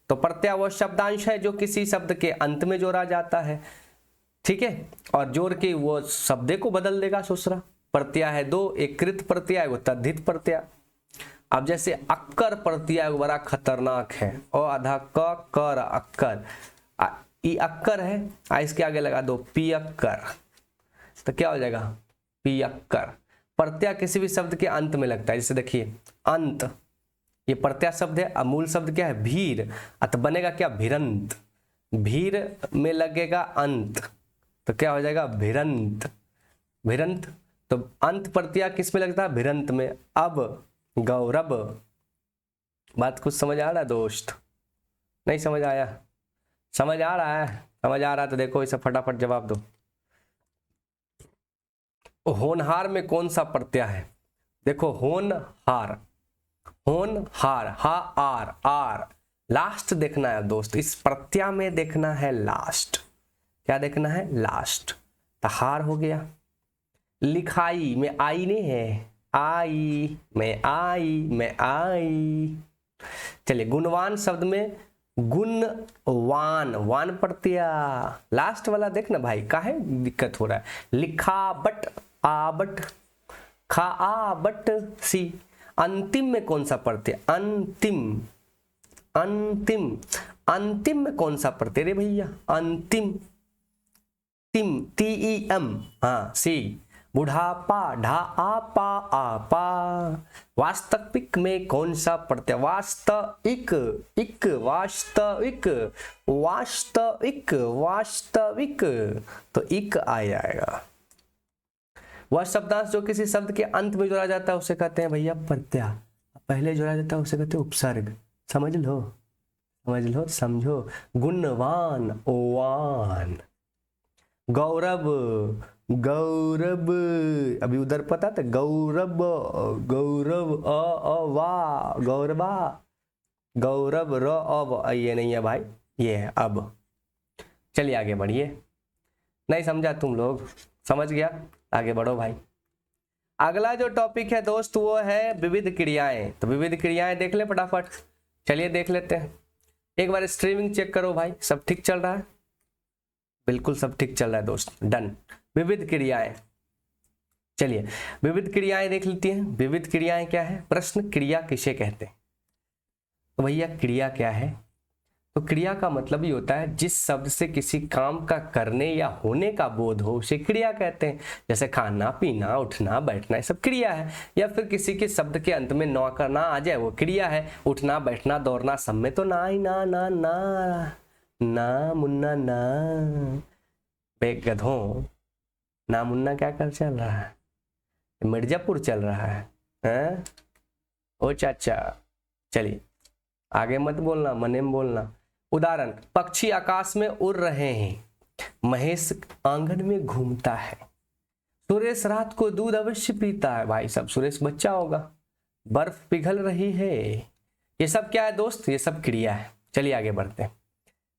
तो प्रत्यय वह शब्दांश है जो किसी शब्द के अंत में जोड़ा जाता है, ठीक है, और जोड़ के वो शब्द को बदल देगा ससुरा। प्रत्यय है दो, एक कृत प्रत्यय, वो तद्धित प्रत्यय। अब जैसे अक्कर प्रत्यय बड़ा खतरनाक है, और आधा क कर अक्कर, ई अक्कर है, इसके आगे लगा दो पियक्कर, तो क्या हो जाएगा? पियक्कर। प्रत्यय किसी भी शब्द के अंत में लगता है, जैसे देखिए अंत, ये प्रत्यय शब्द है। अमूल शब्द क्या है? भीर, तो बनेगा क्या? भिरंत। भीर में लगेगा अंत, तो क्या हो जाएगा? भिरंत, भिरंत। तो अंत प्रत्यय किस में लगता है? भिरंत में। अब गौरव, बात कुछ समझ आ रहा है दोस्त? नहीं समझ आया? समझ आ रहा है? समझ आ रहा है तो देखो इसे फटाफट जवाब दो। होनहार में कौन सा प्रत्यय है? देखो होनहार, होनहार, हा आर, आर लास्ट देखना है दोस्त, इस प्रत्यय में देखना है लास्ट। क्या देखना है? लास्ट। तो हार हो गया। लिखाई में आई नहीं है, आई में आई में आई। चलिए गुणवान शब्द में गुणवान, वान प्रत्यय लास्ट वाला देखना भाई, काहे दिक्कत हो रहा है? लिखा बट, आ बट, खा आ बट सी, अंतिम में कौन सा प्रत्यय? अंतिम, अंतिम, अंतिम में कौन सा प्रत्यय रे भैया? अंतिम, तिम, TEM, हाँ सी। बुढ़ापा, ढा आपा आपा। वास्तविक में कौन सा प्रत्यय? वास्तविक, इक, वास्तविक, वास्तविक, वास्तविक, तो इक आ जाएगा। वह शब्दांश जो किसी शब्द के अंत में जोड़ा जाता है उसे कहते हैं भैया प्रत्यय। पहले जोड़ा जाता है उसे कहते हैं उपसर्ग। समझ लो, समझ लो, समझो। गुणवान, ओवान। गौरव, गौरव, अभी उधर पता था गौरव, गौरव, वा, गौरवा, गौरव, र, अब, ये नहीं है भाई, ये है अब। चलिए आगे बढ़िए। नहीं समझा तुम लोग? समझ गया? आगे बढ़ो भाई। अगला जो टॉपिक है दोस्त वो है विविध क्रियाएं। तो विविध क्रियाएं देख ले फटाफट। चलिए देख लेते हैं। एक बार स्ट्रीमिंग चेक करो भाई, सब ठीक चल रहा है? बिल्कुल सब ठीक चल रहा है दोस्त, डन। विविध क्रियाएं, चलिए विविध क्रियाएं देख लेती हैं। विविध क्रियाएं क्या है? प्रश्न, क्रिया किसे कहते हैं? तो भैया क्रिया क्या है? तो क्रिया का मतलब ही होता है जिस शब्द से किसी काम का करने या होने का बोध हो उसे क्रिया कहते हैं। जैसे खाना, पीना, उठना, बैठना, ये सब क्रिया है। या फिर किसी के शब्द के अंत में न करना आ जाए वो क्रिया है। उठना, बैठना, दौड़ना, सब में तो ना ही ना ना ना ना मुन्ना ना। बे गधों, ना मुन्ना क्या कर चल रहा है? मिर्जापुर चल रहा है, हैं? ओ चाचा, चलिए आगे मत बोलना, मने में बोलना। उदाहरण, पक्षी आकाश में उड़ रहे हैं, महेश आंगन में घूमता है, सुरेश रात को दूध अवश्य पीता है। भाई साहब सुरेश बच्चा होगा। बर्फ पिघल रही है। ये सब क्या है दोस्त? ये सब क्रिया है। चलिए आगे बढ़ते हैं।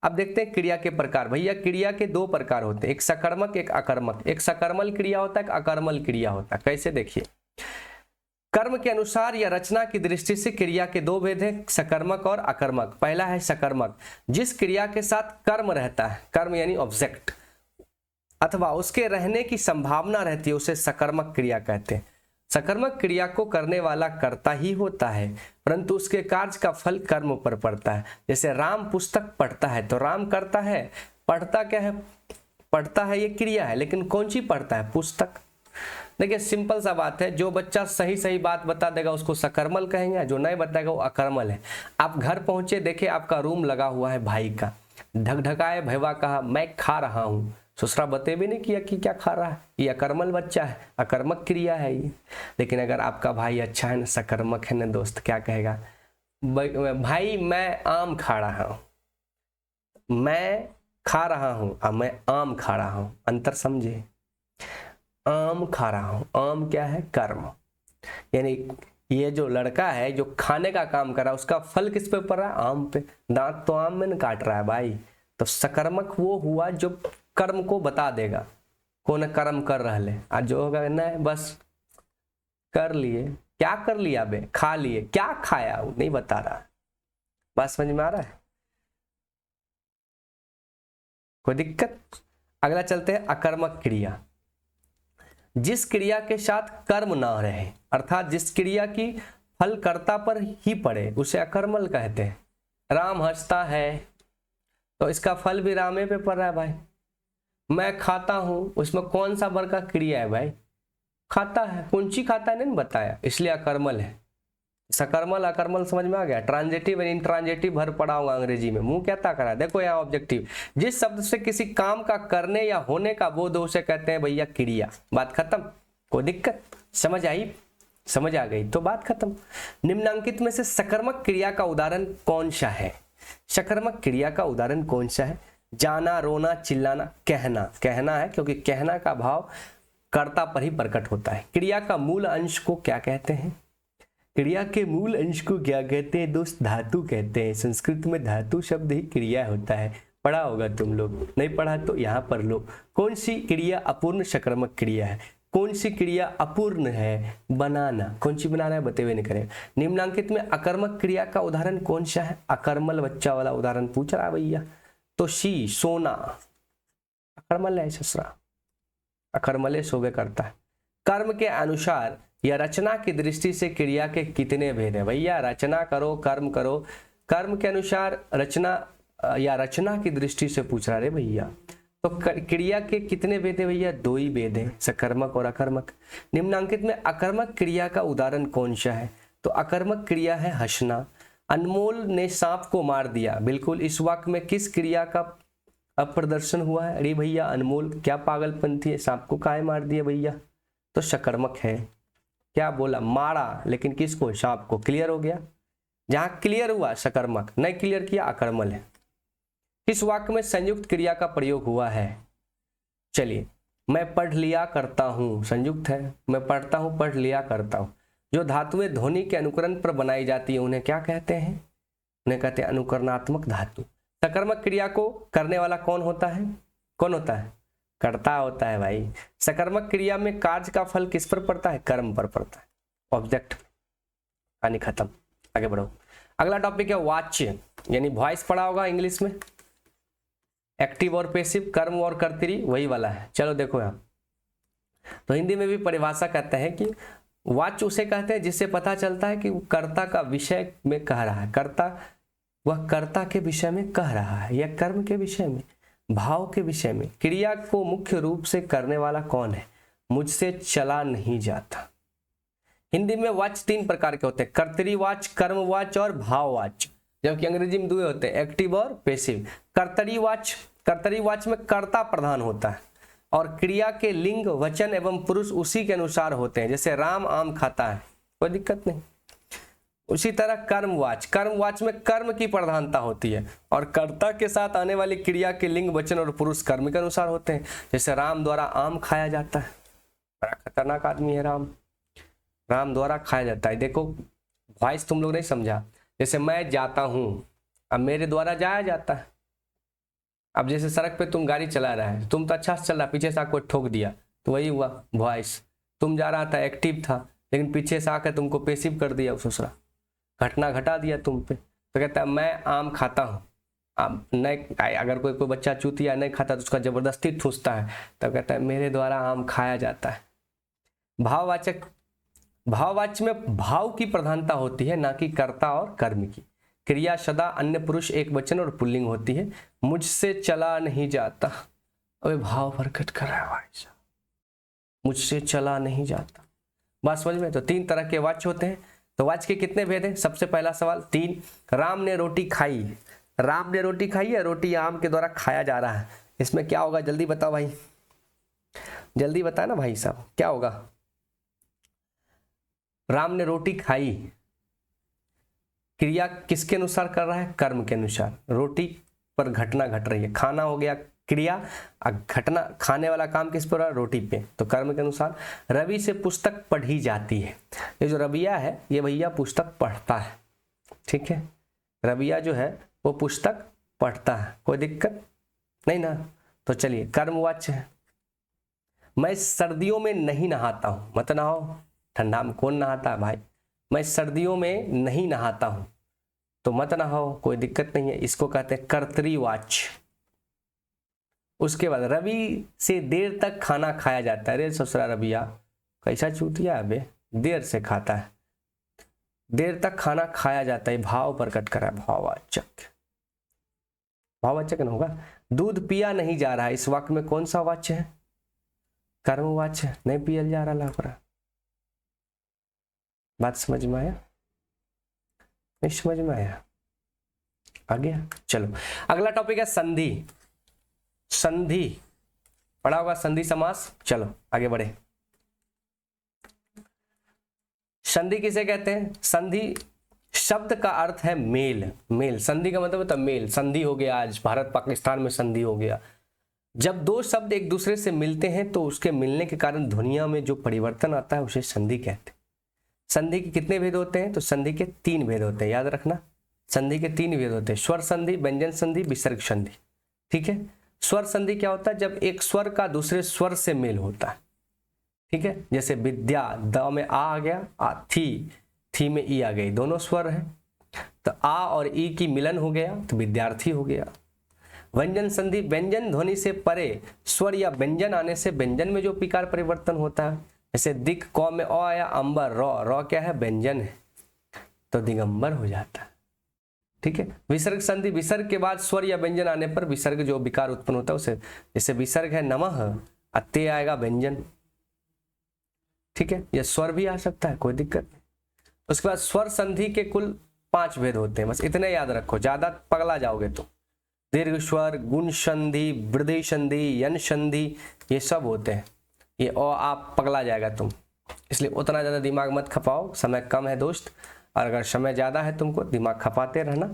अब देखते हैं क्रिया के प्रकार। भैया क्रिया के दो प्रकार होते हैं, एक सकर्मक, एक अकर्मक। एक सकर्मल क्रिया होता है, एक अकर्मल क्रिया होता है। कैसे? देखिए, कर्म के अनुसार या रचना की दृष्टि से क्रिया के दो भेद हैं, सकर्मक और अकर्मक। पहला है सकर्मक, जिस क्रिया के साथ कर्म रहता है, कर्म यानी ऑब्जेक्ट, अथवा उसके रहने की संभावना रहती है, उसे सकर्मक क्रिया कहते हैं। सकर्मक क्रिया को करने वाला कर्ता ही होता है, परंतु उसके कार्य का फल कर्म पर पड़ता है। जैसे राम पुस्तक पढ़ता है तो राम करता है, पढ़ता क्या है? पढ़ता है, ये क्रिया है, लेकिन कौन सी पढ़ता है? पुस्तक। देखिए सिंपल सा बात है, जो बच्चा सही सही बात बता देगा उसको सकर्मल कहेंगे, जो नहीं बताएगा वो अकर्मल है। आप घर पहुंचे, देखे आपका रूम लगा हुआ है भाई का, ढकढकाए भैया कहा मैं खा रहा हूँ, ससुरा बते भी नहीं किया कि क्या खा रहा है, ये अकर्मल बच्चा है, अकर्मक क्रिया है ये। लेकिन अगर आपका भाई अच्छा है ना, सकर्मक है ना दोस्त, क्या कहेगा? भाई मैं आम खा रहा हूँ, मैं खा रहा हूँ, अब मैं आम खा रहा हूँ। अंतर समझे? आम खा रहा हूँ, आम क्या है? कर्म। यानी ये जो लड़का है जो खाने का काम कर रहा है उसका फल किस पे पड़ रहा है? आम पे। दांत तो आम में न काट रहा है भाई। तो सकर्मक वो हुआ जो कर्म को बता देगा, कौन कर्म कर रहे। आज जो होगा ना बस कर लिए, क्या कर लिया बे? खा लिए, क्या खाया वो नहीं बता रहा। बात समझ में आ रहा है? कोई दिक्कत? अगला चलते हैं अकर्मक क्रिया। जिस क्रिया के साथ कर्म ना रहे, अर्थात जिस क्रिया की फल कर्ता पर ही पड़े, उसे अकर्मल कहते हैं। राम हंसता है तो इसका फल भी रामे पे पड़ रहा है भाई। मैं खाता हूं, उसमें कौन सा वर्ग का क्रिया है भाई? खाता है, कौन सी खाता है नहीं बताया, इसलिए अकर्मल है। सकर्मल अकर्मल समझ में आ गया? ट्रांजिटिव एंड इंट्रांजिटिव भर पड़ा होगा अंग्रेजी में, मुंह क्या ताक रहा है? देखो यहाँ ऑब्जेक्टिव, जिस शब्द से किसी काम का करने या होने का बोध हो उसे कहते हैं भैया क्रिया। बात खत्म? कोई दिक्कत? समझ आई? समझ आ गई तो बात खत्म। निम्नांकित में से सकर्मक क्रिया का उदाहरण कौन सा है? सकर्मक क्रिया का उदाहरण कौन सा है? जाना, रोना, चिल्लाना, कहना। कहना है क्योंकि कहना का भाव कर्ता पर ही प्रकट होता है। क्रिया का मूल अंश को क्या कहते हैं? क्रिया के मूल अंश को क्या कहते हैं दोस्त? धातु कहते हैं। संस्कृत में धातु शब्द ही क्रिया होता है, पढ़ा होगा तुम लोग, नहीं पढ़ा तो यहाँ पर लो। कौन सी क्रिया अपूर्ण सकर्मक क्रिया है? कौन सी क्रिया अपूर्ण है? बनाना। कौन सी बनाना है बते हुए नहीं करें। निम्नांकित में अकर्मक क्रिया का उदाहरण कौन सा है? अकर्मल बच्चा वाला उदाहरण पूछ रहा है भैया। तो शी, सोना, अकर्मल है ससुरा, अकर्मले सोवे करता है। कर्म के अनुसार या रचना की दृष्टि से क्रिया के कितने भेद हैं? भैया रचना करो, कर्म के अनुसार रचना या रचना की दृष्टि से पूछ रहा है भैया। तो क्रिया के कितने भेद हैं भैया? 2 ही भेद हैं, सकर्मक और अकर्मक। निम्नांकित में अकर्मक क्रिया का उदाहरण कौन सा है? तो अकर्मक क्रिया है हंसना। अनमोल ने सांप को मार दिया, बिल्कुल। इस वाक्य में किस क्रिया का अप्रदर्शन हुआ है? अरे भैया अनमोल क्या पागलपंथी है, सांप को काहे मार दिया भैया? तो सकर्मक है। क्या बोला? मारा, लेकिन किसको? सांप को। क्लियर हो गया? जहां क्लियर हुआ सकर्मक, नहीं क्लियर किया अकर्मल है। किस वाक्य में संयुक्त क्रिया का प्रयोग हुआ है? चलिए, मैं पढ़ लिया करता हूं, संयुक्त है। मैं पढ़ता हूं, पढ़ लिया करता हूं। जो धातुएं ध्वनि के अनुकरण पर बनाई जाती है उन्हें क्या कहते हैं? उन्हें कहते हैं अनुकरणात्मक धातु। सकर्मक क्रिया को करने वाला कौन होता है? कौन होता है? कर्ता होता है भाई। सकर्मक क्रिया में कार्य का फल किस पर पड़ता है? कर्म पर पड़ता है, ऑब्जेक्ट। कहानी खत्म, आगे बढ़ो। अगला टॉपिक है वाच्य, यानी वॉइस पढ़ा होगा इंग्लिश में। एक्टिव और पैसिव, कर्म और कर्तरी, वही वाला है। चलो देखो यहाँ, तो हिंदी में भी परिभाषा कहते हैं कि वाच्य उसे कहते हैं जिससे पता चलता है कि वो कर्ता का विषय में कह रहा है। कर्ता, वह कर्ता के विषय में कह रहा है, या कर्म के विषय में, भाव के विषय में। क्रिया को मुख्य रूप से करने वाला कौन है? मुझसे चला नहीं जाता। हिंदी में वाच्य 3 प्रकार के होते हैं, कर्तरी वाच्य, कर्म वाच्य और भाव वाच्य। जबकि अंग्रेजी में 2 होते हैं, एक्टिव और पैसिव। कर्तरी वाच्य में कर्ता प्रधान होता है और क्रिया के लिंग, वचन एवं पुरुष उसी के अनुसार होते हैं। जैसे राम आम खाता है, कोई दिक्कत नहीं। उसी तरह कर्म वाच्य में कर्म की प्रधानता होती है और कर्ता के साथ आने वाली क्रिया के लिंग, वचन और पुरुष कर्म के अनुसार होते हैं। जैसे राम द्वारा आम खाया जाता है, बड़ा खतरनाक आदमी है राम द्वारा खाया जाता है। देखो वॉइस तुम लोग नहीं समझा। जैसे मैं जाता हूं, अब मेरे द्वारा जाया जाता है। अब जैसे सड़क पे तुम गाड़ी चला रहा है, तुम तो अच्छा से चल रहा, पीछे से आकर ठोक दिया, तो वही हुआ वॉइस। तुम जा रहा था, एक्टिव था, लेकिन पीछे से आकर तुमको पैसिव कर दिया, दूसरा घटना घटा दिया तुम पे, तो कहता है मैं आम खाता हूँ। अब नहीं, अगर कोई बच्चा चूतिया नहीं खाता तो उसका जबरदस्ती ठूसता है, तो कहता है मेरे द्वारा आम खाया जाता है। भाववाच्य में भाव की प्रधानता होती है, ना कि कर्ता और कर्म की। क्रिया सदा अन्य पुरुष, एक वचन और पुल्लिंग होती है। मुझसे चला नहीं जाता, अबे भाव प्रकट कर रहा है भाई साहब, मुझसे चला नहीं जाता। बात समझ में? तो 3 तरह के वाच्य होते हैं। तो वाच्य के कितने भेद हैं? सबसे पहला सवाल 3। राम ने रोटी खाई, राम ने रोटी खाई है, रोटी आम के द्वारा खाया जा रहा है। इसमें क्या होगा? जल्दी बताओ भाई, जल्दी बता ना भाई साहब, क्या होगा? राम ने रोटी खाई, क्रिया किसके अनुसार कर रहा है? कर्म के अनुसार। रोटी पर घटना घट रही है, खाना हो गया क्रिया, घटना खाने वाला काम किस पर? रोटी पे, तो कर्म के अनुसार। रवि से पुस्तक पढ़ी जाती है, ये जो रविया है ये भैया पुस्तक पढ़ता है, ठीक है। रविया जो है वो पुस्तक पढ़ता है, कोई दिक्कत नहीं ना। तो चलिए कर्मवाच्य है। मैं सर्दियों में नहीं नहाता हूं, मत नहाओ, ठंडा में कौन नहाता है भाई। मैं सर्दियों में नहीं नहाता हूं, तो मत नहाओ, कोई दिक्कत नहीं है। इसको कहते हैं कर्तरीवाच्य। उसके बाद रवि से देर तक खाना खाया जाता है। अरे ससुरा रविया कैसा चूतिया है बे, देर से खाता है, देर तक खाना खाया जाता है, भाव प्रकट करा है, भाववाचक। भाववाचक न होगा। दूध पिया नहीं जा रहा है, इस वाक्य में कौन सा वाच्य है? कर्मवाच्य। नहीं पियल जा रहा लापरा। बात समझ में आया? नहीं समझ में आया? आ गया? चलो अगला टॉपिक है संधि। संधि पढ़ा होगा, संधि समास। चलो आगे बढ़े। संधि किसे कहते हैं? संधि शब्द का अर्थ है मेल। मेल, संधि का मतलब होता है मेल। संधि हो गया, आज भारत पाकिस्तान में संधि हो गया। जब 2 शब्द एक दूसरे से मिलते हैं तो उसके मिलने के कारण ध्वनियों में जो परिवर्तन आता है उसे संधि कहते हैं। संधि के कितने भेद होते हैं? तो संधि के 3 भेद होते हैं, याद रखना। संधि के 3 भेद होते हैं, स्वर संधि, व्यंजन संधि, विसर्ग संधि, ठीक है। स्वर संधि क्या होता है? जब एक स्वर का दूसरे स्वर से मेल होता है, ठीक है। जैसे विद्या, द में आ गया, थी में ई आ गई, दोनों स्वर है, तो आ और ई की मिलन हो गया तो विद्यार्थी हो गया। व्यंजन संधि, व्यंजन ध्वनि से परे स्वर या व्यंजन आने से व्यंजन में जो पिकार परिवर्तन होता है जैसे दिक कौ में ओ आया, अंबर रॉ क्या है, व्यंजन है, तो दिगंबर हो जाता है। ठीक है। विसर्ग संधि, विसर्ग के बाद स्वर या व्यंजन आने पर विसर्ग जो विकार उत्पन्न होता है उसे, जैसे विसर्ग है नमः, अत्ते आएगा व्यंजन। ठीक है, यह स्वर भी आ सकता है, कोई दिक्कत नहीं। उसके बाद स्वर संधि के कुल 5 भेद होते हैं, बस इतने याद रखो, ज्यादा पगला जाओगे तो। दीर्घ स्वर, गुण संधि, वृद्धि संधि, यन संधि, ये सब होते हैं। ये और आप पगला जाएगा तुम, इसलिए उतना ज्यादा दिमाग मत खपाओ, समय कम है दोस्त, और अगर समय ज्यादा है तुमको दिमाग खपाते रहना।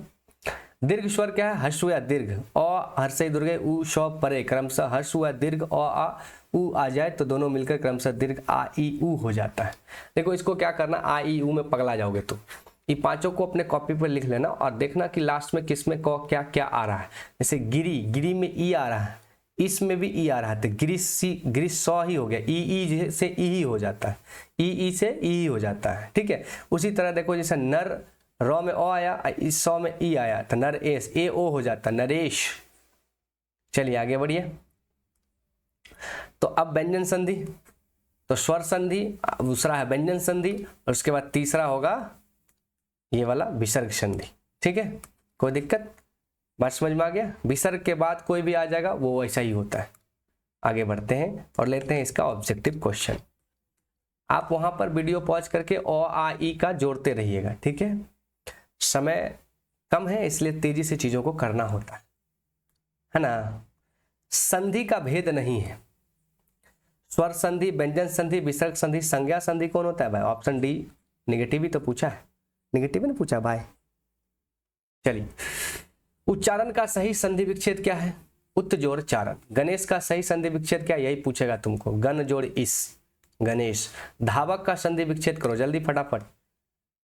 दीर्घ स्वर क्या है, हर्षु या दीर्घ, अ हर्षई दुर्गे उ श परे, क्रमशः हर्षु या दीर्घ अ आ उ आ जाए तो दोनों मिलकर क्रमशः दीर्घ आ ई उ हो जाता है। देखो इसको क्या करना, आ ई उ में पगला जाओगे तो ये 5 को अपने कॉपी पर लिख लेना और देखना कि लास्ट में किस में क्या क्या आ रहा है। जैसे गिरी, गिरी में ई आ रहा है, इसमें भी ई आ रहा है, तो गिरी सौ ही हो गया, ई से ई ही हो जाता है, ई से ई ही हो जाता है। ठीक है। उसी तरह देखो जैसे नर, रॉ में ओ आया, इस सौ में ई आया, तो नर एस, ए ओ हो जाता है, नरेश। चलिए आगे बढ़िए। तो अब व्यंजन संधि, तो स्वर संधि, दूसरा है व्यंजन संधि, और उसके बाद तीसरा होगा ये वाला विसर्ग संधि। ठीक है, कोई दिक्कत, बात समझ में आ गया। विसर्ग के बाद कोई भी आ जाएगा वो वैसा ही होता है। आगे बढ़ते हैं और लेते हैं इसका ऑब्जेक्टिव क्वेश्चन। आप वहां पर वीडियो पॉज करके ओ आ ई का जोड़ते रहिएगा। ठीक है, समय कम है इसलिए तेजी से चीजों को करना होता है ना। संधि का भेद नहीं है, स्वर संधि, व्यंजन संधि, विसर्ग संधि, संज्ञा संधि कौन होता है भाई, ऑप्शन डी। निगेटिव ही तो पूछा है, निगेटिव ने पूछा भाई। चलिए, उच्चारण का सही संधि विच्छेद क्या है, उत् जोड़ चारण। गणेश का सही संधि विच्छेद क्या, यही पूछेगा तुमको, गण जोड़ इस, गणेश। धावक का संधि विच्छेद करो जल्दी फटाफट,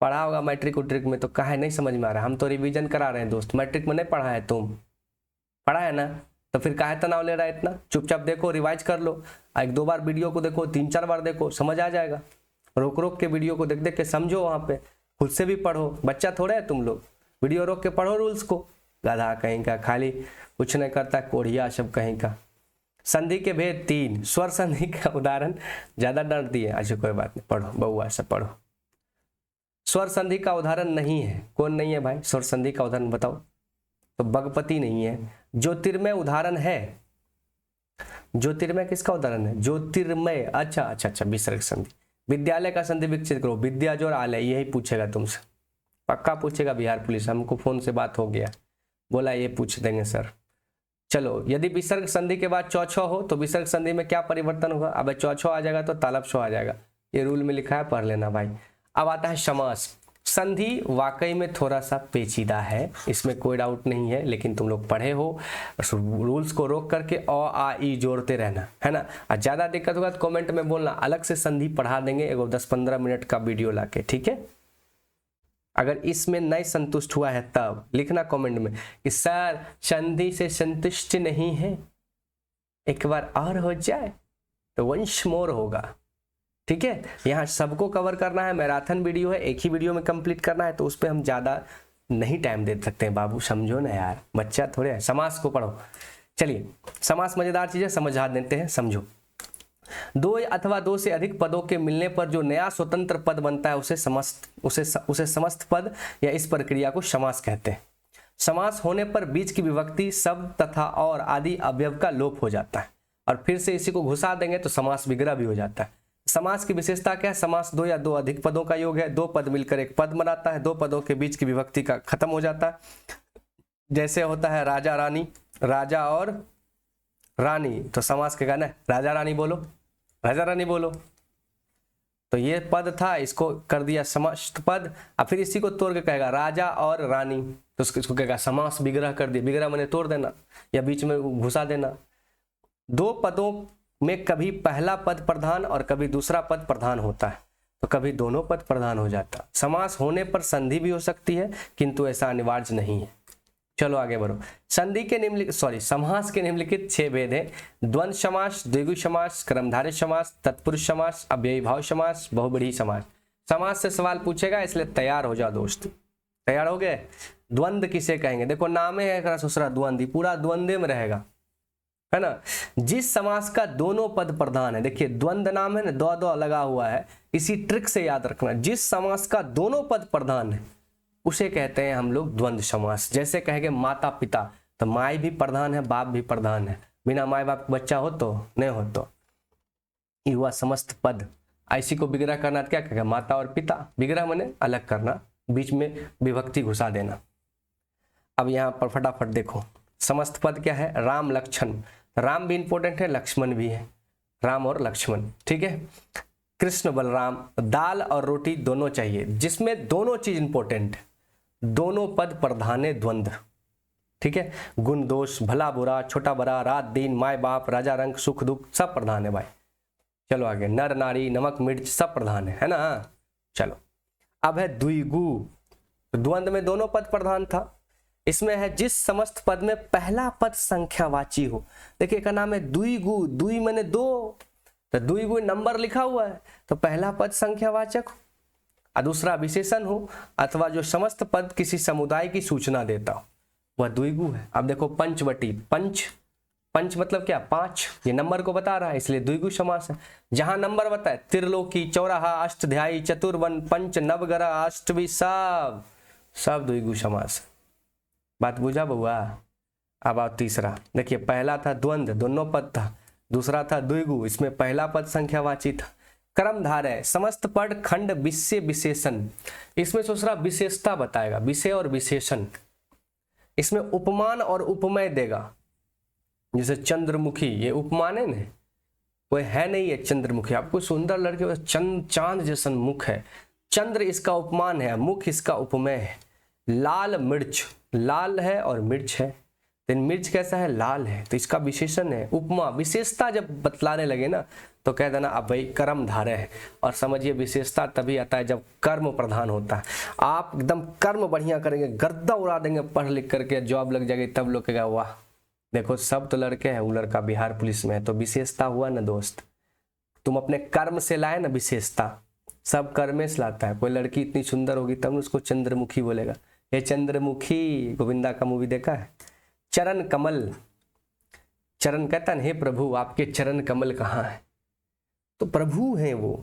पढ़ा होगा मैट्रिक उट्रिक में, तो काहे नहीं समझ में आ रहा है, हम तो रिवीजन करा रहे हैं दोस्त, मैट्रिक में नहीं पढ़ा है तुम, पढ़ा है ना, तो फिर काहे तनाव ले रहा है इतना, चुपचाप देखो, रिवाइज कर लो, 1-2 बार वीडियो को देखो, 3-4 बार देखो, समझ आ जाएगा। रोक रोक के वीडियो को देख देख के समझो, वहां पे खुद से भी पढ़ो, बच्चा थोड़े है तुम लोग, वीडियो रोक के पढ़ो रूल्स को, गधा कहीं का, खाली कुछ नहीं करता, कोढ़िया सब कहीं का। संधि के भेद 3, स्वर संधि का उदाहरण ज्यादा डर दिए, अच्छा कोई बात नहीं, पढ़ो बउआ सब पढ़ो। स्वर संधि का उदाहरण नहीं है, कौन नहीं है भाई, स्वर संधि का उदाहरण बताओ, तो बगपति नहीं है। ज्योतिर्मय उदाहरण है, ज्योतिर्मय किसका उदाहरण है, ज्योतिर्मय, अच्छा, विसर्ग संधि। विद्यालय का संधि विच्छेद करो, विद्या जोड़ आलय, यही पूछेगा तुमसे, पक्का पूछेगा बिहार पुलिस, हमको फोन से बात हो गया, बोला ये पूछ देंगे सर। चलो, यदि विसर्ग संधि के बाद चौछो हो तो विसर्ग संधि में क्या परिवर्तन होगा, अब चौछो आ जाएगा तो तालब छो आ जाएगा, ये रूल में लिखा है, पढ़ लेना भाई। अब आता है समास। संधि वाकई में थोड़ा सा पेचीदा है, इसमें कोई डाउट नहीं है, लेकिन तुम लोग पढ़े हो, रूल्स को रोक करके अ आ ई जोड़ते रहना है ना। और ज्यादा दिक्कत होगा तो कमेंट में बोलना, अलग से संधि पढ़ा देंगे, एगो 10-15 मिनट का वीडियो लाके, ठीक है। अगर इसमें नहीं संतुष्ट हुआ है तब लिखना कमेंट में कि सर संधि से संतुष्ट नहीं है, एक बार और हो जाए तो वंश मोर होगा, ठीक है। यहाँ सबको कवर करना है, मैराथन वीडियो है, एक ही वीडियो में कंप्लीट करना है, तो उस पर हम ज़्यादा नहीं टाइम दे सकते हैं बाबू, समझो ना यार, बच्चा थोड़े है। समास को पढ़ो, चलिए समास मजेदार चीज़ है, समझा देते हैं, समझो। 2 अथवा 2 से अधिक पदों के मिलने पर जो नया स्वतंत्र पद बनता है उसे समस्त पद या इस प्रक्रिया को समास कहते हैं। समास होने पर बीच की विभक्ति, शब्द तथा और आदि अवयव का लोप हो जाता है और फिर से इसी को घुसा देंगे तो समास विग्रह भी हो जाता है। समास की विशेषता क्या है, समास 2 या 2 अधिक पदों का योग है, 2 पद मिलकर एक पद बनाता है, 2 पदों के बीच की विभक्ति का खत्म हो जाता है। जैसे होता है राजा रानी, राजा और रानी, तो समास के गाना राजा रानी बोलो, राजा रानी बोलो, तो ये पद था, इसको कर दिया समस्त पद, और फिर इसी को तोड़ के कहेगा राजा और रानी, तो इसको कहेगा समास विग्रह कर दिया, विग्रह मैंने तोड़ देना या बीच में घुसा देना। 2 पदों में कभी पहला पद प्रधान और कभी दूसरा पद प्रधान होता है, तो कभी दोनों पद प्रधान हो जाता। समास होने पर संधि भी हो सकती है, किंतु ऐसा अनिवार्य नहीं है। चलो आगे बढ़ो। समास के निम्नलिखित 6 भेद हैं, द्वंद्व समास, द्विगु समास, कर्मधारय समास, तत्पुरुष समास, अव्ययीभाव समास, बहुब्रीहि समास। समास से सवाल पूछेगा, इसलिए तैयार हो जाओ दोस्त, तैयार हो गए। द्वंद्व किसे कहेंगे, देखो नाम है ससुरा द्वंद्व, पूरा द्वंद्व में रहेगा, है ना। जिस समास का दोनों पद प्रधान है, देखिए द्वंद्व नाम है ना, दो दो लगा हुआ है, इसी ट्रिक से याद रखना। जिस समास का दोनों पद प्रधान है उसे कहते हैं हम लोग द्वंद्व समास। जैसे कहेंगे माता पिता, तो माई भी प्रधान है, बाप भी प्रधान है, बिना माई बाप बच्चा हो तो नहीं हो, तो ये हुआ समस्त पद। ऐसी को विग्रह करना क्या कहेगा, माता और पिता, विग्रह माने अलग करना, बीच में विभक्ति घुसा देना। अब यहाँ पर फटाफट देखो समस्त पद क्या है, राम लक्ष्मण, राम भी इंपॉर्टेंट है, लक्ष्मण भी है, राम और लक्ष्मण, ठीक है। कृष्ण बलराम, दाल और रोटी दोनों चाहिए, जिसमें दोनों चीज इंपॉर्टेंट है, दोनों पद प्रधान है द्वंद्व, ठीक है। गुण दोष, भला बुरा, छोटा बड़ा, रात दिन, माय बाप, राजा रंग, सुख दुख सब प्रधान है भाई। चलो आगे, नर नारी, नमक मिर्च सब प्रधान है ना। चलो अब है द्विगु, द्वंद्व में दोनों पद प्रधान था, इसमें है जिस समस्त पद में पहला पद संख्यावाची हो। देखिए का नाम है द्विगु, द्वि मैंने दो, तो द्विगु नंबर लिखा हुआ है, तो पहला पद संख्यावाचक हो और दूसरा विशेषण हो, अथवा जो समस्त पद किसी समुदाय की सूचना देता हो, वह द्विगु है। अब देखो पंचवटी, पंच, पंच मतलब क्या, पांच, ये नंबर को बता रहा है, इसलिए द्विगु समास है। जहां नंबर बताए, त्रिलोकी, चौराहा, अष्टध्यायी, चतुर्वन, पंच, नवग्रह, अष्टवी, सब द्विगु समास है। बात बुझा बउआ। अब आओ तीसरा, देखिए पहला था द्वंद्व, दोनों पद था, दूसरा था द्विगु, इसमें पहला पद संख्यावाची था। क्रमधारय, समस्त पद खंड विषय विशेषण, इसमें दूसरा विशेषता बताएगा, विषय और विशेषण। इसमें उपमान और उपमेय देगा, जैसे चंद्रमुखी, ये उपमान है ना, कोई है नहीं है चंद्रमुखी, आपको सुंदर लड़के चांद जैसा मुख है, चंद्र इसका उपमान है, मुख इसका उपमेय है। लाल मिर्च, लाल है और मिर्च है, तो मिर्च कैसा है, लाल है, तो इसका विशेषण है। उपमा, विशेषता जब बतलाने लगे ना तो कह देना अब भाई कर्म धारय है, और समझिए विशेषता तभी आता है जब कर्म प्रधान होता है। आप एकदम कर्म बढ़िया करेंगे, गर्दा उड़ा देंगे, पढ़ लिख करके जॉब लग जाएगी, तब लोग कहेगा वाह देखो सब तो लड़के हैं, वो लड़का बिहार पुलिस में है, तो विशेषता हुआ ना दोस्त, तुम अपने कर्म से लाए ना विशेषता, सब कर्मे से लाता है। कोई लड़की इतनी सुंदर होगी तब उसको चंद्रमुखी बोलेगा, ये चंद्रमुखी, गोविंदा का मूवी देखा है। चरण कमल, चरण कहता है हे प्रभु आपके चरण कमल कहाँ है, तो प्रभु हैं वो।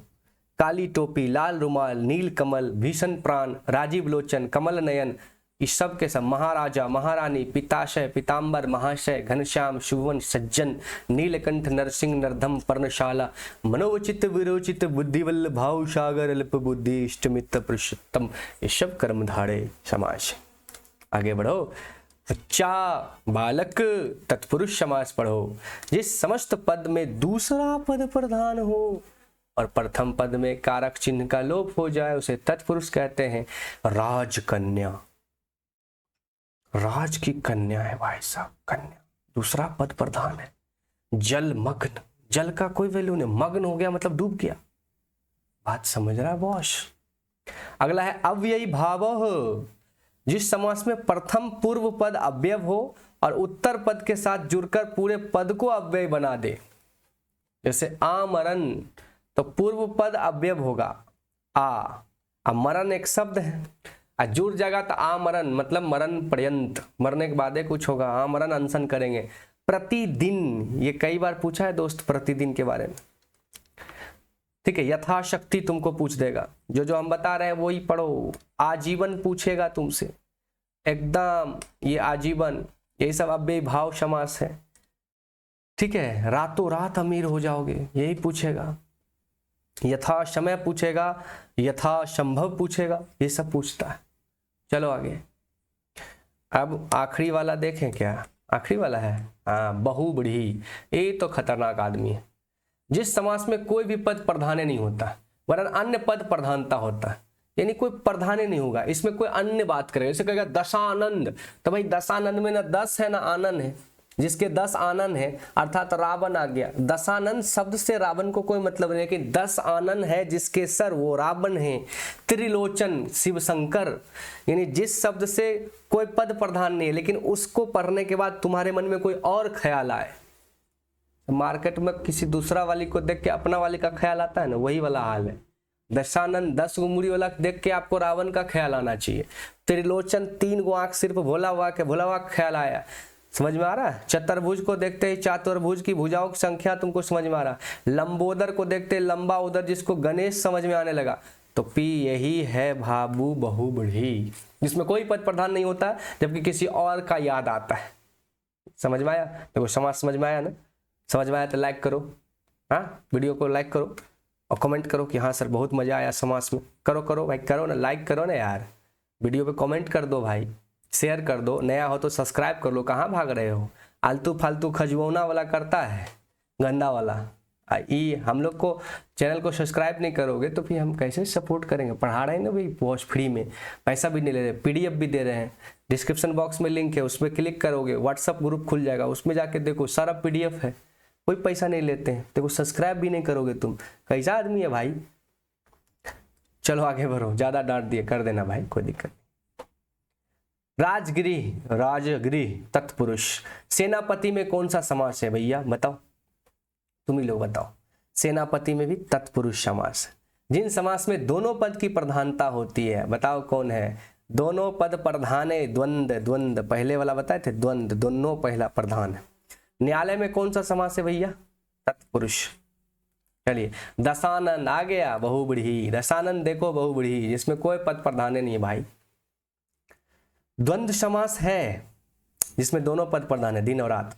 काली टोपी, लाल रुमाल, नील कमल, भीषण प्राण, राजीव लोचन, कमल नयन, इस सब के सब। महाराजा, महारानी, पिताशय, पिताम्बर, महाशय, घनश्याम, शुभवन, सज्जन, नीलकंठ, नरसिंह, नरधम, पर्णशाला, मनोचित, विरोचित, बुद्धिवल्ल, भाव सागर, अल्प बुद्धि, इष्टमित्र, पुरुषोत्तम, ये सब कर्मधारय समास। आगे बढ़ो, बच्चा, बालक, तत्पुरुष समास पढ़ो। जिस समस्त पद में दूसरा पद प्रधान हो और प्रथम पद में कारक चिन्ह का लोप हो जाए उसे तत्पुरुष कहते हैं। राजकन्या, राज की कन्या है भाई साहब, कन्या, दूसरा पद प्रधान है। जलमग्न, जल का कोई वैल्यू नहीं, मग्न हो गया मतलब डूब गया, बात समझ रहा है बॉस। अगला है अव्ययी भाव, जिस समास में प्रथम पूर्व पद अव्यय हो और उत्तर पद के साथ जुड़कर पूरे पद को अव्यय बना दे। जैसे आमरण, तो पूर्व पद अव्यय होगा आ, मरण एक शब्द है, जुड़ जाएगा तो आमरण मतलब मरण पर्यंत, मरने के बाद कुछ होगा, आमरण अनशन करेंगे। प्रतिदिन, ये कई बार पूछा है दोस्त प्रतिदिन के बारे में, ठीक है। यथाशक्ति तुमको पूछ देगा, जो हम बता रहे हैं वही पढ़ो। आजीवन पूछेगा तुमसे, एकदम ये आजीवन, यही सब अव्ययी भाव समास है, ठीक है। रातों रात अमीर हो जाओगे, यही पूछेगा। यथा समय पूछेगा, यथा संभव पूछेगा, ये सब पूछता है। चलो आगे, अब आखिरी वाला देखें, क्या आखिरी वाला है, हाँ बहुब्रीहि, ये तो खतरनाक आदमी है। जिस समास में कोई भी पद प्रधान नहीं होता वरन अन्य पद प्रधानता होता है, यानी कोई प्रधान नहीं होगा, इसमें कोई अन्य बात करेगा। जैसे कहेगा दशानंद, तो भाई दशानंद में ना 10 है ना आनंद है, जिसके 10 आनंद है अर्थात रावण आ गया। दशानंद शब्द से रावण को कोई मतलब नहीं, लेकिन 10 आनंद है जिसके सर वो रावण है। त्रिलोचन शिव शंकर, यानी जिस शब्द से कोई पद प्रधान नहीं है लेकिन उसको पढ़ने के बाद तुम्हारे मन में कोई और ख्याल आए। मार्केट में किसी दूसरा वाली को देख के अपना वाली का ख्याल आता है ना, वही वाला हाल है। दशानंद 10 गो मुड़ी वाला देख के आपको रावण का ख्याल आना चाहिए। त्रिलोचन 3 गो आंख सिर्फ भोला हुआ के भोला हुआ ख्याल आया। समझ में आ रहा है? चतुर्भुज को देखते ही चातुर्भुज की भुजाओं की संख्या तुमको समझ में आ रहा है। लंबोदर को देखते लंबा उदर, जिसको गणेश समझ में आने लगा। तो पी यही है भाबू बहुबढ़ी, जिसमें कोई पद प्रधान नहीं होता जबकि किसी और का याद आता है। समझ में आया? देखो समाज समझ में आया ना? समझ में आया तो लाइक करो, हाँ वीडियो को लाइक करो और कमेंट करो कि हाँ सर बहुत मजा आया समाज में। करो करो भाई, करो ना, लाइक करो ना यार, वीडियो पे कमेंट कर दो भाई, शेयर कर दो, नया हो तो सब्सक्राइब कर लो। कहाँ भाग रहे हो? आलतू फालतू खजवौना वाला करता है, गंदा वाला। ये हम लोग को चैनल को सब्सक्राइब नहीं करोगे तो फिर हम कैसे सपोर्ट करेंगे? पढ़ा रहे हैं ना भाई, वॉच फ्री में, पैसा भी नहीं ले रहे, पीडीएफ भी दे रहे हैं। डिस्क्रिप्शन बॉक्स में लिंक है, उसमें क्लिक करोगे, व्हाट्सअप ग्रुप खुल जाएगा, उसमें जाके देखो सारा पीडीएफ है, कोई पैसा नहीं लेते हैं। देखो सब्सक्राइब भी नहीं करोगे तुम, कैसा आदमी है भाई? चलो आगे बढ़ो, ज्यादा डांट दिए, कर देना भाई, कोई दिक्कत नहीं। राजगृह, राजगृह तत्पुरुष, सेनापति में कौन सा समास है भैया बताओ, तुम ही लोग बताओ। सेनापति में भी तत्पुरुष समास है। जिन समास में दोनों पद की प्रधानता होती है, बताओ कौन है? दोनों पद प्रधान है, द्वंद, द्वंद पहले वाला बताए थे, द्वंद, दोनों पहला प्रधान है। न्यायालय में कौन सा समास है भैया? तत्पुरुष। चलिए दशानन आ गया, बहुब्रीहि, दशानन देखो बहुब्रीहि, जिसमें कोई पद प्रधान नहीं है भाई। द्वंद्व समास है जिसमें दोनों पद प्रधान है, दिन और रात।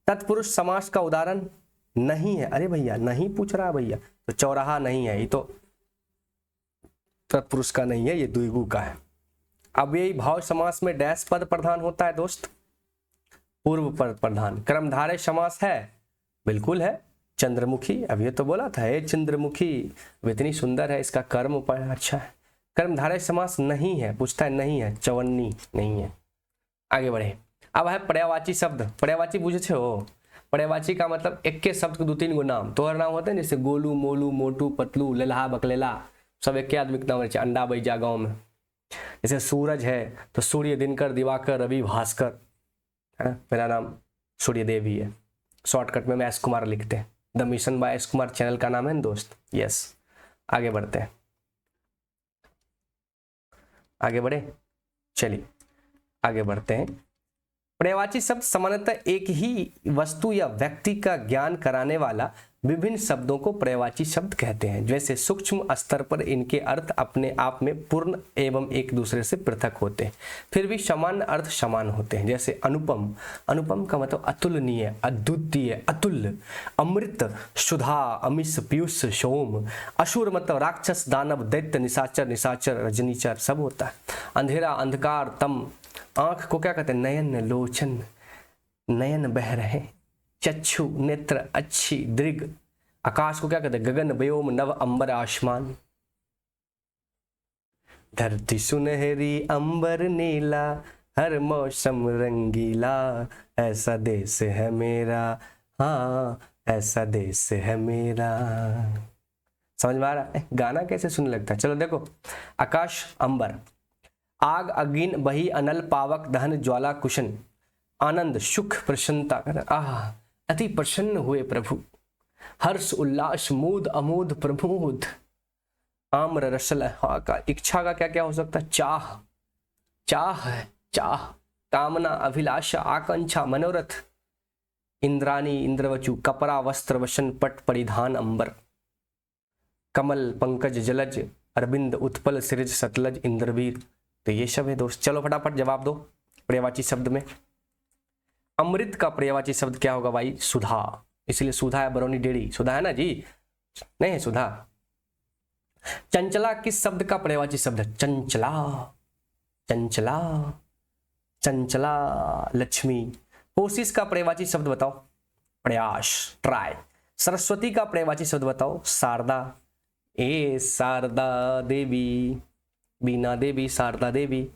तत्पुरुष समास का उदाहरण नहीं है। अरे भैया नहीं पूछ रहा भैया, तो चौराहा नहीं है, ये तो तत्पुरुष का नहीं है, ये द्विगु का है। अब यही भाव समास में डैश पद प्रधान होता है दोस्त, पूर्व पद प्रधान। कर्मधारय समास है, बिल्कुल है। चंद्रमुखी, अब ये तो बोला था, हे चंद्रमुखी, इतनी सुंदर है, इसका कर्म अच्छा है। कर्मधारय समास नहीं है, पूछता है नहीं है, चवन्नी नहीं है। आगे बढ़े। अब है पर्यायवाची शब्द। पर्यायवाची बुझे हो? पर्यायवाची का मतलब एक के शब्द के दो तीन गो नाम, तोहर नाम होते हैं जैसे गोलू, मोलू, मोटू, पतलू, लल्हा, बकलेला, सब एक के आदमी का नाम है। अंडा बैजा गाँव में जैसे सूरज है तो सूर्य, दिनकर, दिवाकर, रवि, भास्कर है। मेरा नाम सूर्य देव ही है, शॉर्टकट में एस कुमार लिखते हैं। The mission by S Kumar channel का नाम है दोस्त। यस, आगे बढ़ते हैं, आगे बढ़े, चलिए आगे बढ़ते हैं। पर्यायवाची शब्द सामान्यतः एक ही वस्तु या व्यक्ति का ज्ञान कराने वाला विभिन्न शब्दों को पर्यायवाची शब्द कहते हैं। जैसे सूक्ष्म स्तर पर इनके अर्थ अपने आप में पूर्ण एवं एक दूसरे से पृथक होते हैं, फिर भी समान अर्थ समान होते हैं। जैसे अनुपम, अनुपम का मतलब अतुलनीय, अद्वितीय, अतुल्य। अमृत, सुधा, अमिष, पीयूष, सोम। असुर मतलब राक्षस, दानव, दैत्य, निशाचर, निशाचर, रजनीचर सब होता है। अंधेरा, अंधकार, तम। आंख को क्या कहते हैं? नयन, लोचन, नयन बह रहे। चक्षु, नेत्र, अच्छी, दृग। आकाश को क्या कहते हैं? गगन, व्योम, नव, अंबर, आसमान। धरती सुनहरी, अंबर नीला, हर मौसम रंगीला, ऐसा देश है मेरा, हाँ ऐसा देश है मेरा। समझ में आ रहा है? गाना कैसे सुनने लगता है। चलो देखो, आकाश, अंबर। आग, अग्नि, बही, अनल, पावक, दहन, ज्वाला, कुशन। आनंद, सुख, प्रसन्नता, आह अति प्रसन्न हुए प्रभु। हर्ष, उल्लास, मोद, अमोद, प्रमोद। आम्र, रसल, हाँ का। इच्छा का क्या क्या हो सकता है? चाह, चाह है, चाह। कामना, अभिलाषा, आकांक्षा, मनोरथ। इंद्रानी, इंद्रवचु। कपड़ा, वस्त्र, वसन, पट, परिधान, अंबर। कमल, पंकज, जलज, अरविंद, उत्पल, सिरज, सतलज, इंद्रवीर। तो ये सब है दोस्त। चलो फटाफट जवाब दो पर्यायवाची शब्द में। अमृत का पर्यायवाची शब्द क्या होगा भाई? सुधा, इसलिए सुधा है, बरौनी डेयरी सुधा है ना जी, नहीं है सुधा। चंचला किस शब्द का पर्यायवाची शब्द है? चंचला, चंचला, चंचला, लक्ष्मी। कोशिश का पर्यायवाची शब्द बताओ? प्रयास, ट्राई। सरस्वती का पर्यायवाची शब्द बताओ? शारदा। ए शारदा देवी, बीना देवी, शारदा देवी।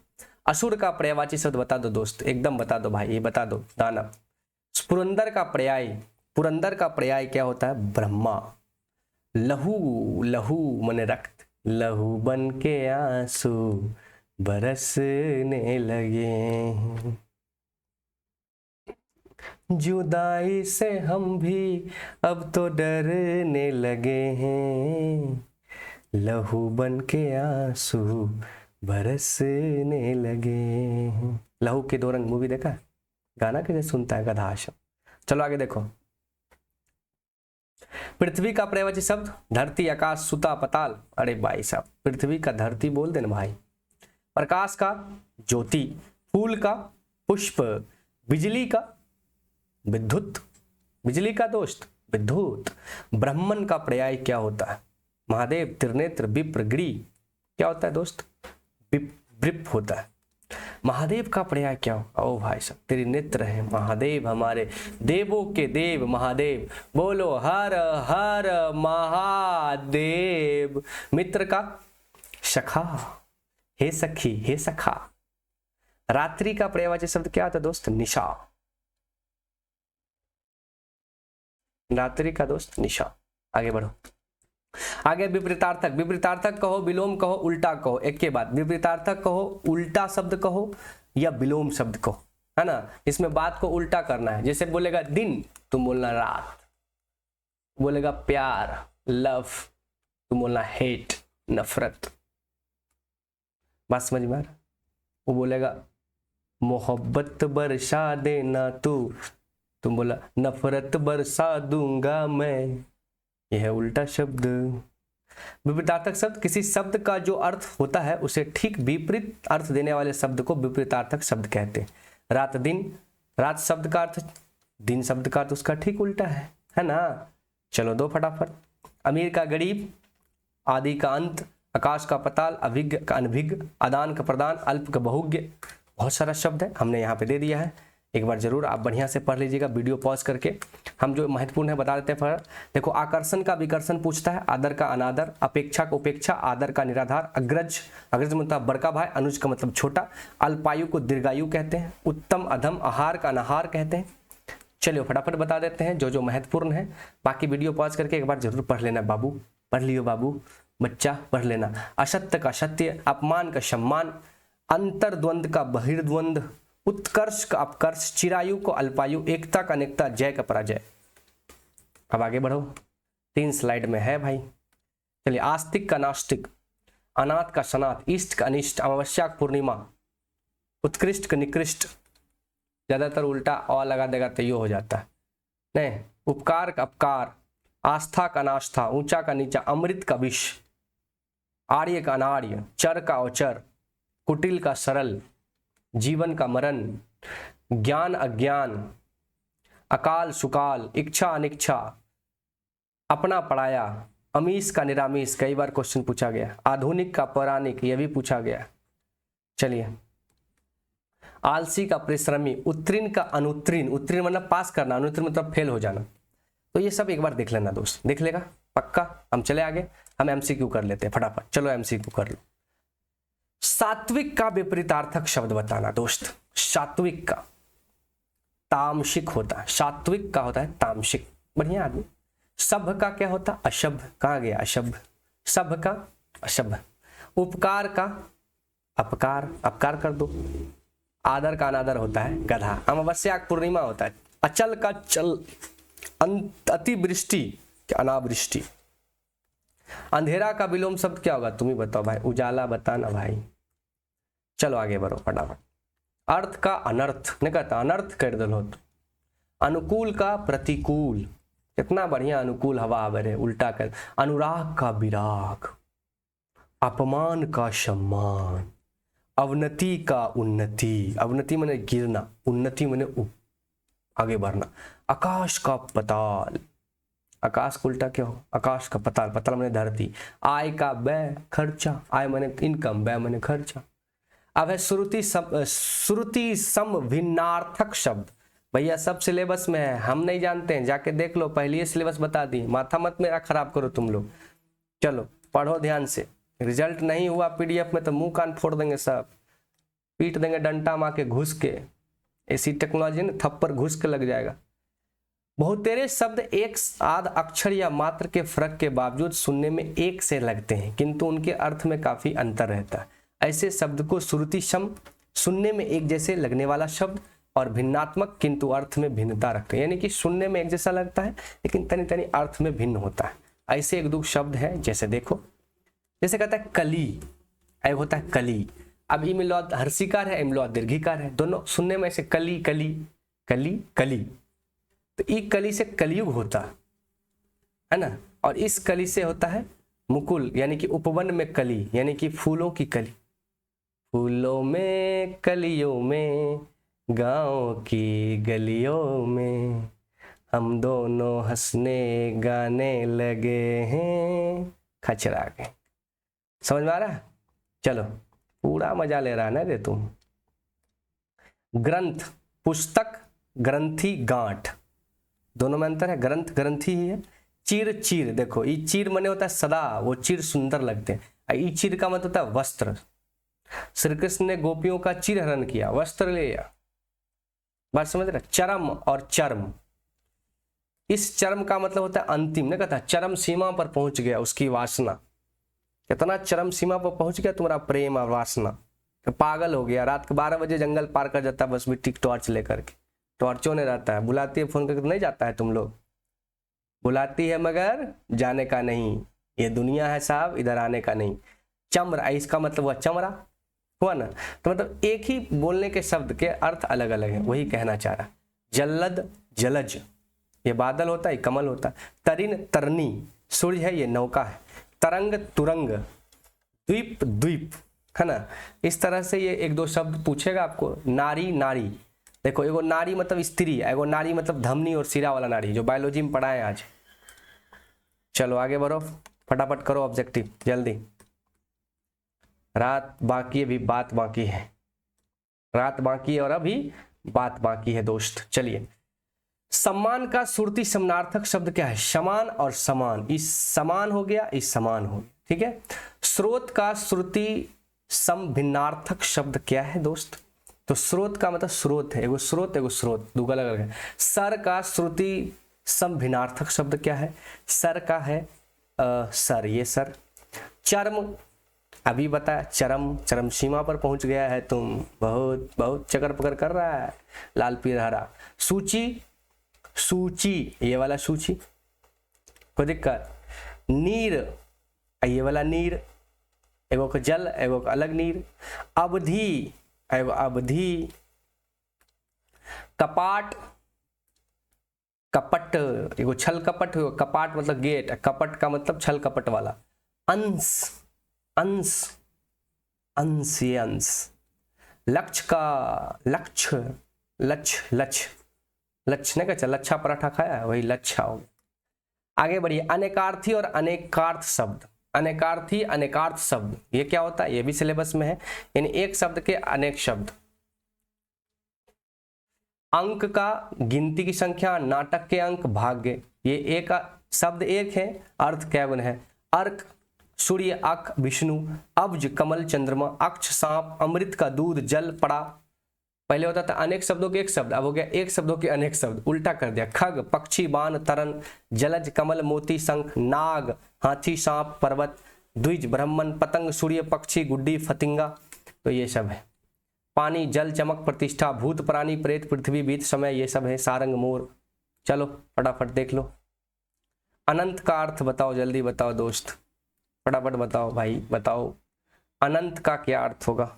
असुर का पर्यायवाची शब्द बता दो दोस्त, एकदम बता दो भाई, ये बता दो। दानव। पुरंदर का पर्याय, पुरंदर का पर्याय क्या होता है? ब्रह्मा। लहू, लहू माने रक्त, लहू बन के आंसू बरसने लगे। जुदाई से हम भी अब तो डरने लगे हैं, लहू बन के आंसू बरसने लगे। लहू के दो रंग मूवी देखा? गाना कैसे सुनता है गधा शब्द। चलो आगे देखो। पृथ्वी का पर्यायवाची शब्द धरती, आकाश, सुता, पताल। अरे भाई साहब, पृथ्वी का धरती बोल देना भाई। प्रकाश का ज्योति, फूल का पुष्प, बिजली का विद्युत, बिजली का दोस्त विद्युत। ब्राह्मण का पर्याय क्या होता है? महादेव, त्रिनेत्र, विप्र, गिरी। क्या होता है दोस्त? विप होता है। महादेव का पर्याय क्या हो? ओ भाई साहब, तेरी नेत्र है महादेव, हमारे देवों के देव महादेव, बोलो हर हर महादेव। मित्र का सखा, हे सखी, हे सखा। रात्रि का पर्यायवाची शब्द क्या होता है दोस्त? निशा। रात्रि का दोस्त निशा। आगे बढ़ो। आगे विपरीतार्थक, विपरीतार्थक कहो, विलोम कहो, उल्टा कहो, एक के बाद। विपरीतार्थक कहो, उल्टा शब्द कहो या विलोम शब्द कहो, है ना। इसमें बात को उल्टा करना है। जैसे बोलेगा दिन, तुम बोलना रात। बोलेगा प्यार, लव, तुम बोलना हेट, नफरत। बात समझ में आ रहा? वो बोलेगा मोहब्बत बरसा देना तू, तुम बोला नफरत बरसा दूंगा मैं। यह है उल्टा शब्द। विपरीतार्थक शब्द किसी शब्द का जो अर्थ होता है उसे ठीक विपरीत अर्थ देने वाले शब्द को विपरीतार्थक शब्द कहते हैं। रात दिन, रात शब्द का अर्थ दिन शब्द का अर्थ उसका ठीक उल्टा है ना। चलो दो फटाफट। अमीर का गरीब, आदि का अंत, आकाश का पताल, अभिज्ञ का अनभिज्ञ, आदान का प्रदान, अल्प का बहुज्ञ। बहुत सारा शब्द है, हमने यहाँ पे दे दिया है। एक बार जरूर आप बढ़िया से पढ़ लीजिएगा, वीडियो पॉज करके। हम जो महत्वपूर्ण है बता देते हैं। फिर देखो, आकर्षण का विकर्षण पूछता है, आदर का अनादर, अपेक्षा का उपेक्षा, आदर का निराधार, अग्रज, अग्रज मतलब बड़का भाई, अनुज का मतलब छोटा, अल्पायु को दीर्घायु कहते हैं, उत्तम अधम, आहार का अनाहार कहते हैं। चलिए फटाफट बता देते हैं जो जो महत्वपूर्ण है। बाकी वीडियो पॉज करके एक बार जरूर पढ़ लेना बाबू, पढ़ लियो बाबू, बच्चा पढ़ लेना। असत्य का सत्य, अपमान का सम्मान, अंतर्द्वंद का बहिर्द्वंद, उत्कर्ष का अपकर्ष, चिरायु को अल्पायु, एकता का अनेकता, जय का पराजय। अब आगे बढ़ो, 3 स्लाइड में है भाई। चलिए, आस्तिक का नास्तिक, अनाथ का सनाथ, इष्ट का अनिष्ट, अमावस्या का पूर्णिमा, उत्कृष्ट का निकृष्ट। ज्यादातर उल्टा अ लगा देगा तो यो हो जाता है। नहीं, उपकार का अपकार, आस्था का अनास्था, ऊंचा का नीचा, अमृत का विष, आर्य का अनार्य, चर का औचर, कुटिल का सरल, जीवन का मरण, ज्ञान अज्ञान, अकाल सुकाल, इच्छा अनिच्छा, अपना पढ़ाया, अमीश का निरामीश। कई बार क्वेश्चन पूछा गया। आधुनिक का पौराणिक, यह भी पूछा गया। चलिए, आलसी का परिश्रमी, उत्तीर्ण का अनुत्तीर्ण, उत्तीर्ण मतलब पास करना, अनुत्तीर्ण मतलब फेल हो जाना। तो ये सब एक बार देख लेना दोस्त, देख लेगा पक्का। हम चले आगे, हम एमसीक्यू कर लेते हैं फटाफट। चलो एमसीक्यू कर लो। सात्विक का विपरीतार्थक शब्द बताना दोस्त। सात्विक का तामसिक होता है, सात्विक का होता है तामसिक। बढ़िया आदमी। सभ्य का क्या होता? अशुभ। कहाँ गया अशुभ? सभ्य का अशुभ। उपकार का अपकार, अपकार कर दो। आदर का अनादर होता है गधा। अमावस्या का पूर्णिमा होता है। अचल का चल, अतिवृष्टि क्या अनावृष्टि। अंधेरा का विलोम शब्द क्या होगा? तुम ही बताओ भाई, उजाला बताना भाई। चलो आगे बढ़ो फटाफट। अर्थ का अनर्थ, नहीं कहता अनर्थ कर दो। अनुकूल का प्रतिकूल, कितना बढ़िया अनुकूल हवा बरे, उल्टा कर। अनुराग का विराग, अपमान का सम्मान, अवनति का उन्नति। अवनति माने गिरना, उन्नति माने आगे बढ़ना। आकाश का पताल, आकाश का उल्टा क्या हो? आकाश का पताल, पताल माने धरती। आय का व्यय, खर्चा, आय माने इनकम, व्यय माने खर्चा। अब है श्रुति सम भिन्नार्थक शब्द। भैया सब सिलेबस में है, हम नहीं जानते हैं, जाके देख लो, पहले सिलेबस बता दी। माथा मत मेरा खराब करो तुम लोग। चलो पढ़ो ध्यान से। रिजल्ट नहीं हुआ पीडीएफ में तो मुंह कान फोड़ देंगे सब, पीट देंगे डंडा मार के घुस के। ऐसी टेक्नोलॉजी ने थप्पड़ घुस के लग जाएगा। बहुतेरे शब्द एक आध अक्षर या मात्र के फर्क के बावजूद सुनने में एक से लगते हैं, किंतु उनके अर्थ में काफी अंतर रहता है। ऐसे शब्द को श्रुति सम, सुनने में एक जैसे लगने वाला शब्द, और भिन्नात्मक, किंतु अर्थ में भिन्नता रखते हैं। यानी कि सुनने में एक जैसा लगता है लेकिन तनी तनी अर्थ में भिन्न होता है। ऐसे एक दो शब्द है, जैसे देखो, जैसे कहता है कली, एक होता है कली। अब इमलौद हर्षिकार है, इमलौद दीर्घिकार है, दोनों सुनने में ऐसे कली कली, कली कली, तो ई कली से कलयुग होता है ना, और इस कली से होता है मुकुल, यानी कि उपवन में कली, यानी कि फूलों की कली। फूलों में कलियों में गाँव की गलियों में हम दोनों हंसने गाने लगे हैं, खचरा के। समझ में आ रहा है? चलो, पूरा मजा ले रहा है ना रे तुम। ग्रंथ, पुस्तक, ग्रंथि, गांठ, दोनों में अंतर है। ग्रंथ ग्रंथि ही है। चीर, चीर, देखो ये चीर मने होता है सदा, वो चीर सुंदर लगते हैं। ई चीर का मतलब होता है वस्त्र। श्री कृष्ण ने गोपियों का चीर हरण किया, वस्त्र ले लिया। बात समझ रहे? चरम और चर्म, इस चरम का मतलब होता है अंतिम। ने कहता चरम सीमा पर पहुंच गया उसकी वासना, कितना चरम सीमा पर पहुंच गया तुम्हारा प्रेम और वासना, तो पागल हो गया। रात के 12 बजे जंगल पार कर जाता है बस मिट्टी टॉर्च लेकर के, टॉर्चों ने रहता है, बुलाती है फोन करके, नहीं जाता है तुम लोग, बुलाती है मगर जाने का नहीं, ये दुनिया है साहब, इधर आने का नहीं। चम्र, इसका मतलब हुआ चमड़ा, हुआ ना, तो मतलब एक ही बोलने के शब्द के अर्थ अलग अलग है, वही कहना चाह रहा। जल्लद, जलज, ये बादल होता है, कमल होता है। तरिन, तरनी, सूर्य है, ये नौका है। तरंग, तुरंग, द्वीप, द्वीप, है ना। इस तरह से ये एक दो शब्द पूछेगा आपको। नारी, नारी, देखो एगो नारी मतलब स्त्री, एगो नारी मतलब धमनी और सिरा वाला नारी, जो बायोलॉजी में पढ़ा है आज। चलो आगे बढ़ो, फटाफट करो ऑब्जेक्टिव जल्दी, रात बाकी है, अभी बात बाकी है, रात बाकी है और अभी बात बाकी है दोस्त। चलिए, सम्मान का श्रुति समानार्थक शब्द क्या है? समान और समान, इस समान हो गया, इस समान हो गया, ठीक है। स्रोत का श्रुति समभिन्नार्थक शब्द क्या है दोस्त? तो स्रोत का मतलब स्रोत है, एगो स्रोत एगो स्रोत, दो अलग अलग है। सर का श्रुति समभिन्नार्थक शब्द क्या है? सर का है सर, ये सर। चर्म, अभी बता, चरम, चरम सीमा पर पहुंच गया है तुम, बहुत बहुत चक्कर पकड़ कर रहा है, लाल पीला हरा। सूची, सूची, ये वाला सूची, कोई दिक्कत। नीर, ये वाला नीर, एगो को जल, एगो को अलग नीर। अवधि, एगो अवधि। कपाट, कपट, एगो छल कपट, कपाट मतलब गेट, कपट का मतलब छल कपट वाला। अंश, अंश, अंश, ये अंश। लक्ष्य का, लक्ष्य, लक्ष्य, लक्ष्य, लक्ष्य ने कहा लच्छा पराठा खाया है, वही लच्छा हो। आगे बढ़िए, अनेकार्थी और अनेकार्थ शब्द। अनेकार्थी, अनेकार्थ शब्द, ये क्या होता है? ये भी सिलेबस में है, यानी एक शब्द के अनेक शब्द। अंक का गिनती की संख्या, नाटक के अंक, भाग्य, ये एक शब्द एक है, अर्थ कैवन है। अर्क, सूर्य, अक, विष्णु, अब्ज, कमल, चंद्रमा, अक्ष, सांप, अमृत का दूध, जल, पड़ा। पहले होता था अनेक शब्दों के एक शब्द, अब हो गया एक शब्दों के अनेक शब्द, उल्टा कर दिया। खग, पक्षी, बाण, तरन, जलज, कमल, मोती, शंख, नाग, हाथी, सांप, पर्वत, द्विज, ब्रह्मन, पतंग, सूर्य, पक्षी, गुड्डी, फतिंगा, तो ये सब है। पानी, जल, चमक, प्रतिष्ठा, भूत, प्राणी, प्रेत, पृथ्वी, बीत, समय, ये सब है। सारंग, मोर। चलो फटाफट देख लो। अनंत का अर्थ बताओ, जल्दी बताओ दोस्त, फटाफट बताओ भाई, बताओ अनंत का क्या अर्थ होगा,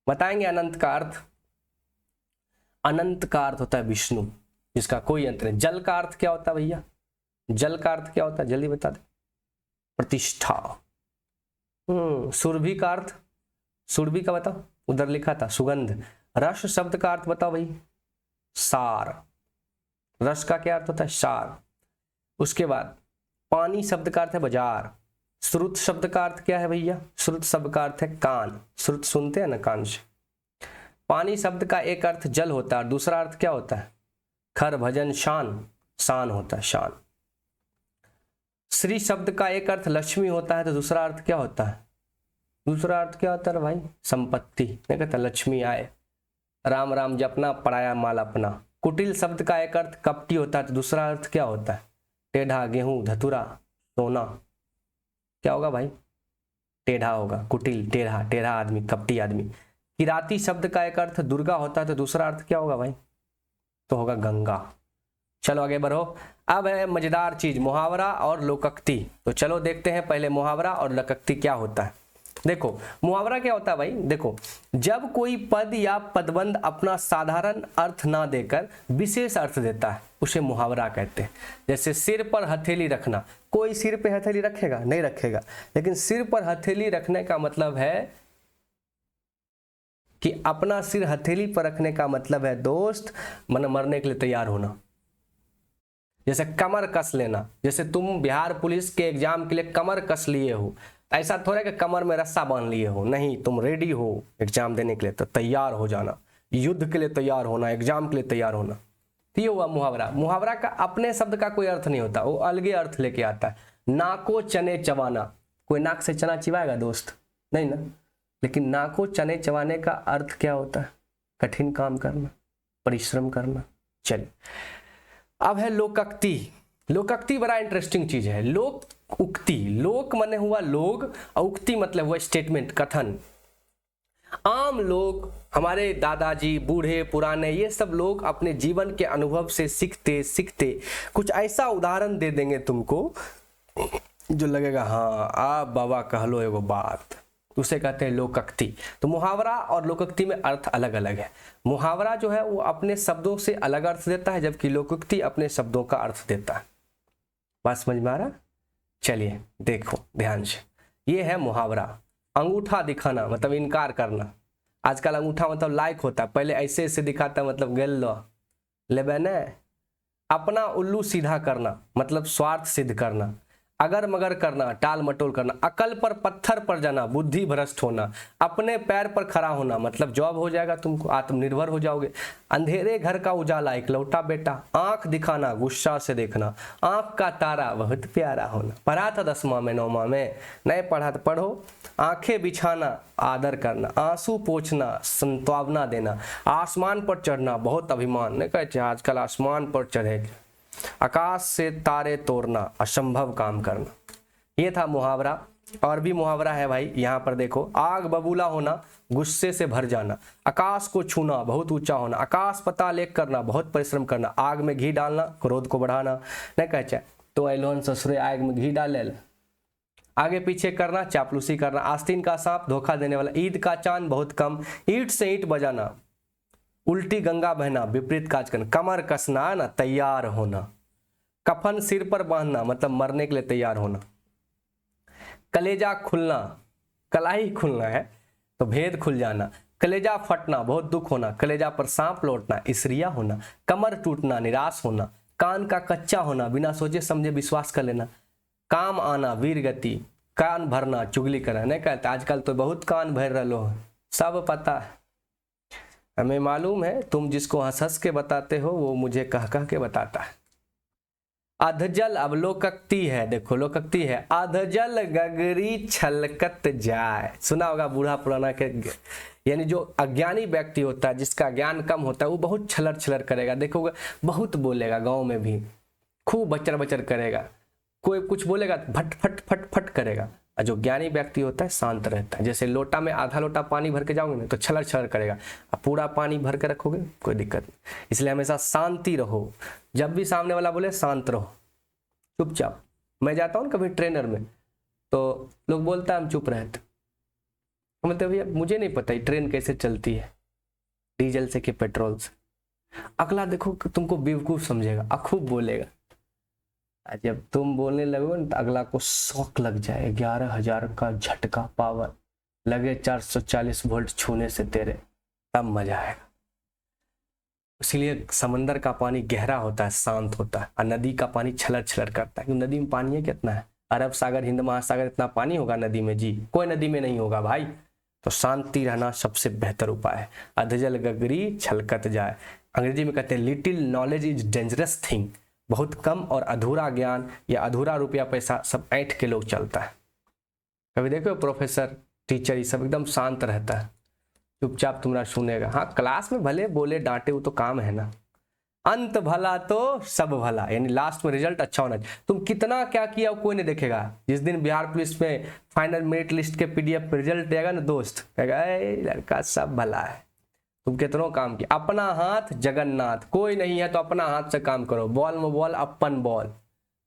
बताएंगे अनंत का अर्थ। अनंत का अर्थ होता है विष्णु, जिसका कोई अंत नहीं। जल का अर्थ क्या होता है भैया? जल का अर्थ क्या होता है, जल्दी बता दे। प्रतिष्ठा। सुरभि का अर्थ, सुरभि का बताओ, उधर लिखा था सुगंध। रस शब्द का अर्थ बताओ भाई, सार। रस का क्या अर्थ होता है? सार। उसके बाद पानी शब्द का अर्थ है बाजार। श्रुत शब्द का अर्थ क्या है भैया? श्रुत शब्द का अर्थ है कान, श्रुत सुनते हैं ना कान से। पानी शब्द का एक अर्थ जल होता है और दूसरा अर्थ क्या होता है? खर, भजन, शान, शान होता है, शान। श्री शब्द का एक अर्थ लक्ष्मी होता है तो दूसरा अर्थ क्या होता है? दूसरा अर्थ क्या होता है भाई? संपत्ति। नहीं कहता लक्ष्मी आए, राम राम जपना, पराया माल अपना। कुटिल शब्द का एक अर्थ कपटी होता है तो दूसरा अर्थ क्या होता है? टेढ़ा, गेहूं, धतुरा, सोना। क्या होगा भाई? टेढ़ा होगा, कुटिल, टेढ़ा, टेढ़ा आदमी, कपटी आदमी। किराती शब्द का एक अर्थ दुर्गा होता है तो दूसरा अर्थ क्या होगा भाई? तो होगा गंगा। चलो आगे बढ़ो। अब है मजेदार चीज, मुहावरा और लोकोक्ति। तो चलो देखते हैं पहले मुहावरा और लोकोक्ति क्या होता है। देखो मुहावरा क्या होता है भाई, देखो जब कोई पद या पदबंध अपना साधारण अर्थ ना देकर विशेष अर्थ देता है उसे मुहावरा कहते हैं। जैसे सिर पर हथेली रखना, कोई सिर पे हथेली रखेगा? नहीं रखेगा। लेकिन सिर पर हथेली रखने का मतलब है कि अपना सिर हथेली पर रखने का मतलब है दोस्त मन मरने के लिए तैयार होना। जैसे कमर कस लेना, जैसे तुम बिहार पुलिस के एग्जाम के लिए कमर कस लिए हो, ऐसा थोड़ा कि कमर में रस्सा बांध लिए हो, नहीं, तुम रेडी हो एग्जाम देने के लिए तो तैयार हो जाना, युद्ध के लिए तैयार होना, एग्जाम के लिए तैयार होना। तो ये हुआ मुहावरा। मुहावरा का अपने शब्द का कोई अर्थ नहीं होता, वो अलगे अर्थ लेके आता है। नाको चने चबाना, कोई नाक से चना चिबाएगा दोस्त? नहीं ना। लेकिन नाको चने चबाने का अर्थ क्या होता है? कठिन काम करना, परिश्रम करना। चलिए अब है लोकोक्ति। लोकोक्ति बड़ा इंटरेस्टिंग चीज है। लोक उक्ति, लोक माने हुआ लोग और उक्ति मतलब हुआ स्टेटमेंट, कथन। आम लोग, हमारे दादाजी, बूढ़े पुराने, ये सब लोग अपने जीवन के अनुभव से सीखते सीखते कुछ ऐसा उदाहरण दे देंगे तुमको जो लगेगा हाँ आप बाबा कह लो एगो बात, उसे कहते हैं लोकोक्ति। तो मुहावरा और लोकोक्ति में अर्थ अलग अलग है। मुहावरा जो है वो अपने शब्दों से अलग अर्थ देता है, जबकि लोकोक्ति अपने शब्दों का अर्थ देता है। बात समझ में आ रहा? चलिए देखो ध्यान से, ये है मुहावरा। अंगूठा दिखाना मतलब इनकार करना। आजकल अंगूठा मतलब लाइक होता है, पहले ऐसे ऐसे दिखाता मतलब गेल लो लेबे ने। अपना उल्लू सीधा करना मतलब स्वार्थ सिद्ध करना। अगर मगर करना, टाल मटोल करना। अकल पर पत्थर पर जाना, बुद्धि भ्रष्ट होना। अपने पैर पर खड़ा होना मतलब जॉब हो जाएगा तुमको, आत्मनिर्भर हो जाओगे। अंधेरे घर का उजाला, इकलौता बेटा। आंख दिखाना, गुस्सा से देखना। आंख का तारा, बहुत प्यारा होना। पढ़ा था 10वां में 9वां में, नहीं पढ़ा तो पढ़ो। आंखें बिछाना, आदर करना। आंसू पोंछना, संत्वना देना। आसमान पर चढ़ना, बहुत अभिमान, नहीं कहते आजकल आसमान पर चढ़े। आकाश से तारे तोड़ना, असंभव काम करना। ये था मुहावरा। और भी मुहावरा है भाई, यहाँ पर देखो। आग बबूला होना, गुस्से से भर जाना। आकाश को छूना, बहुत ऊंचा होना। आकाश पाताल एक करना, बहुत परिश्रम करना। आग में घी डालना, क्रोध को बढ़ाना, नहीं कहते तो एलोन ससुरे आग में घी डाले। आगे पीछे करना, चापलूसी करना। आस्तीन का सांप, धोखा देने वाला। ईद का चांद, बहुत कम। ईंट से ईंट बजाना, उल्टी गंगा बहना, विपरीत काज करना। कमर कसना ना, तैयार होना। कफन सिर पर बांधना मतलब मरने के लिए तैयार होना। कलेजा खुलना, कलाई खुलना है तो भेद खुल जाना। कलेजा फटना, बहुत दुख होना। कलेजा पर सांप लौटना, इसरिया होना। कमर टूटना, निराश होना। कान का कच्चा होना, बिना सोचे समझे विश्वास कर लेना। काम आना, वीर गति। कान भरना, चुगली करना, नहीं कहते आजकल तो बहुत कान भर रहे हैं, सब पता है, हमें मालूम है। तुम जिसको हंस हंस के बताते हो वो मुझे कह कह के बताता है। अधजल, अब लोकोक्ति है, देखो लोकोक्ति है। अधजल गगरी छलकत जाए, सुना होगा बूढ़ा पुराना के। यानी जो अज्ञानी व्यक्ति होता है, जिसका ज्ञान कम होता है, वो बहुत छलर छलर करेगा, देखोगे बहुत बोलेगा, गांव में भी खूब बचर बचर करेगा। कोई कुछ बोलेगा फट फट फट फट करेगा। और जो ज्ञानी व्यक्ति होता है शांत रहता है। जैसे लोटा में आधा लोटा पानी भर के जाओगे ना तो छलर छलर करेगा, अब पूरा पानी भर के रखोगे कोई दिक्कत नहीं। इसलिए हमेशा शांति रहो। जब भी सामने वाला बोले शांत रहो, चुपचाप। मैं जाता हूँ कभी ट्रेनर में तो लोग बोलता है हम चुप रहते, मतलब भैया मुझे नहीं पता ट्रेन कैसे चलती है, डीजल से कि पेट्रोल से। अगला देखो तुमको बेवकूफ समझेगा और खूब बोलेगा। जब तुम बोलने लगोगे ना तो अगला को शौक लग जाए, 11,000 का झटका पावर लगे 440 वोल्ट छूने से तेरे, तब मजा आएगा। इसलिए समंदर का पानी गहरा होता है, शांत होता है, और नदी का पानी छलर छलर करता है। क्योंकि नदी में पानी है कितना है, अरब सागर, हिंद महासागर, इतना पानी होगा नदी में जी? कोई नदी में नहीं होगा भाई। तो शांति रहना सबसे बेहतर उपाय है। अधजल गगरी छलकत जाए, अंग्रेजी में कहते हैं little knowledge is dangerous thing. बहुत कम और अधूरा ज्ञान या अधूरा रुपया पैसा सब ऐंठ के लोग चलता है। कभी देखो प्रोफेसर टीचर ये सब एकदम शांत रहता है, चुपचाप तुम्हारा सुनेगा। हाँ क्लास में भले बोले डांटे, वो तो काम है ना। अंत भला तो सब भला, यानी लास्ट में रिजल्ट अच्छा होना चाहिए। तुम कितना क्या किया कोई नहीं देखेगा। जिस दिन बिहार पुलिस में फाइनल मेरिट लिस्ट के PDF रिजल्ट देगा ना दोस्त, कहेगा लड़का सब भला है। तुम कितनों काम किया। अपना हाथ जगन्नाथ, कोई नहीं है तो अपना हाथ से काम करो। बॉल में बॉल, अपन बॉल।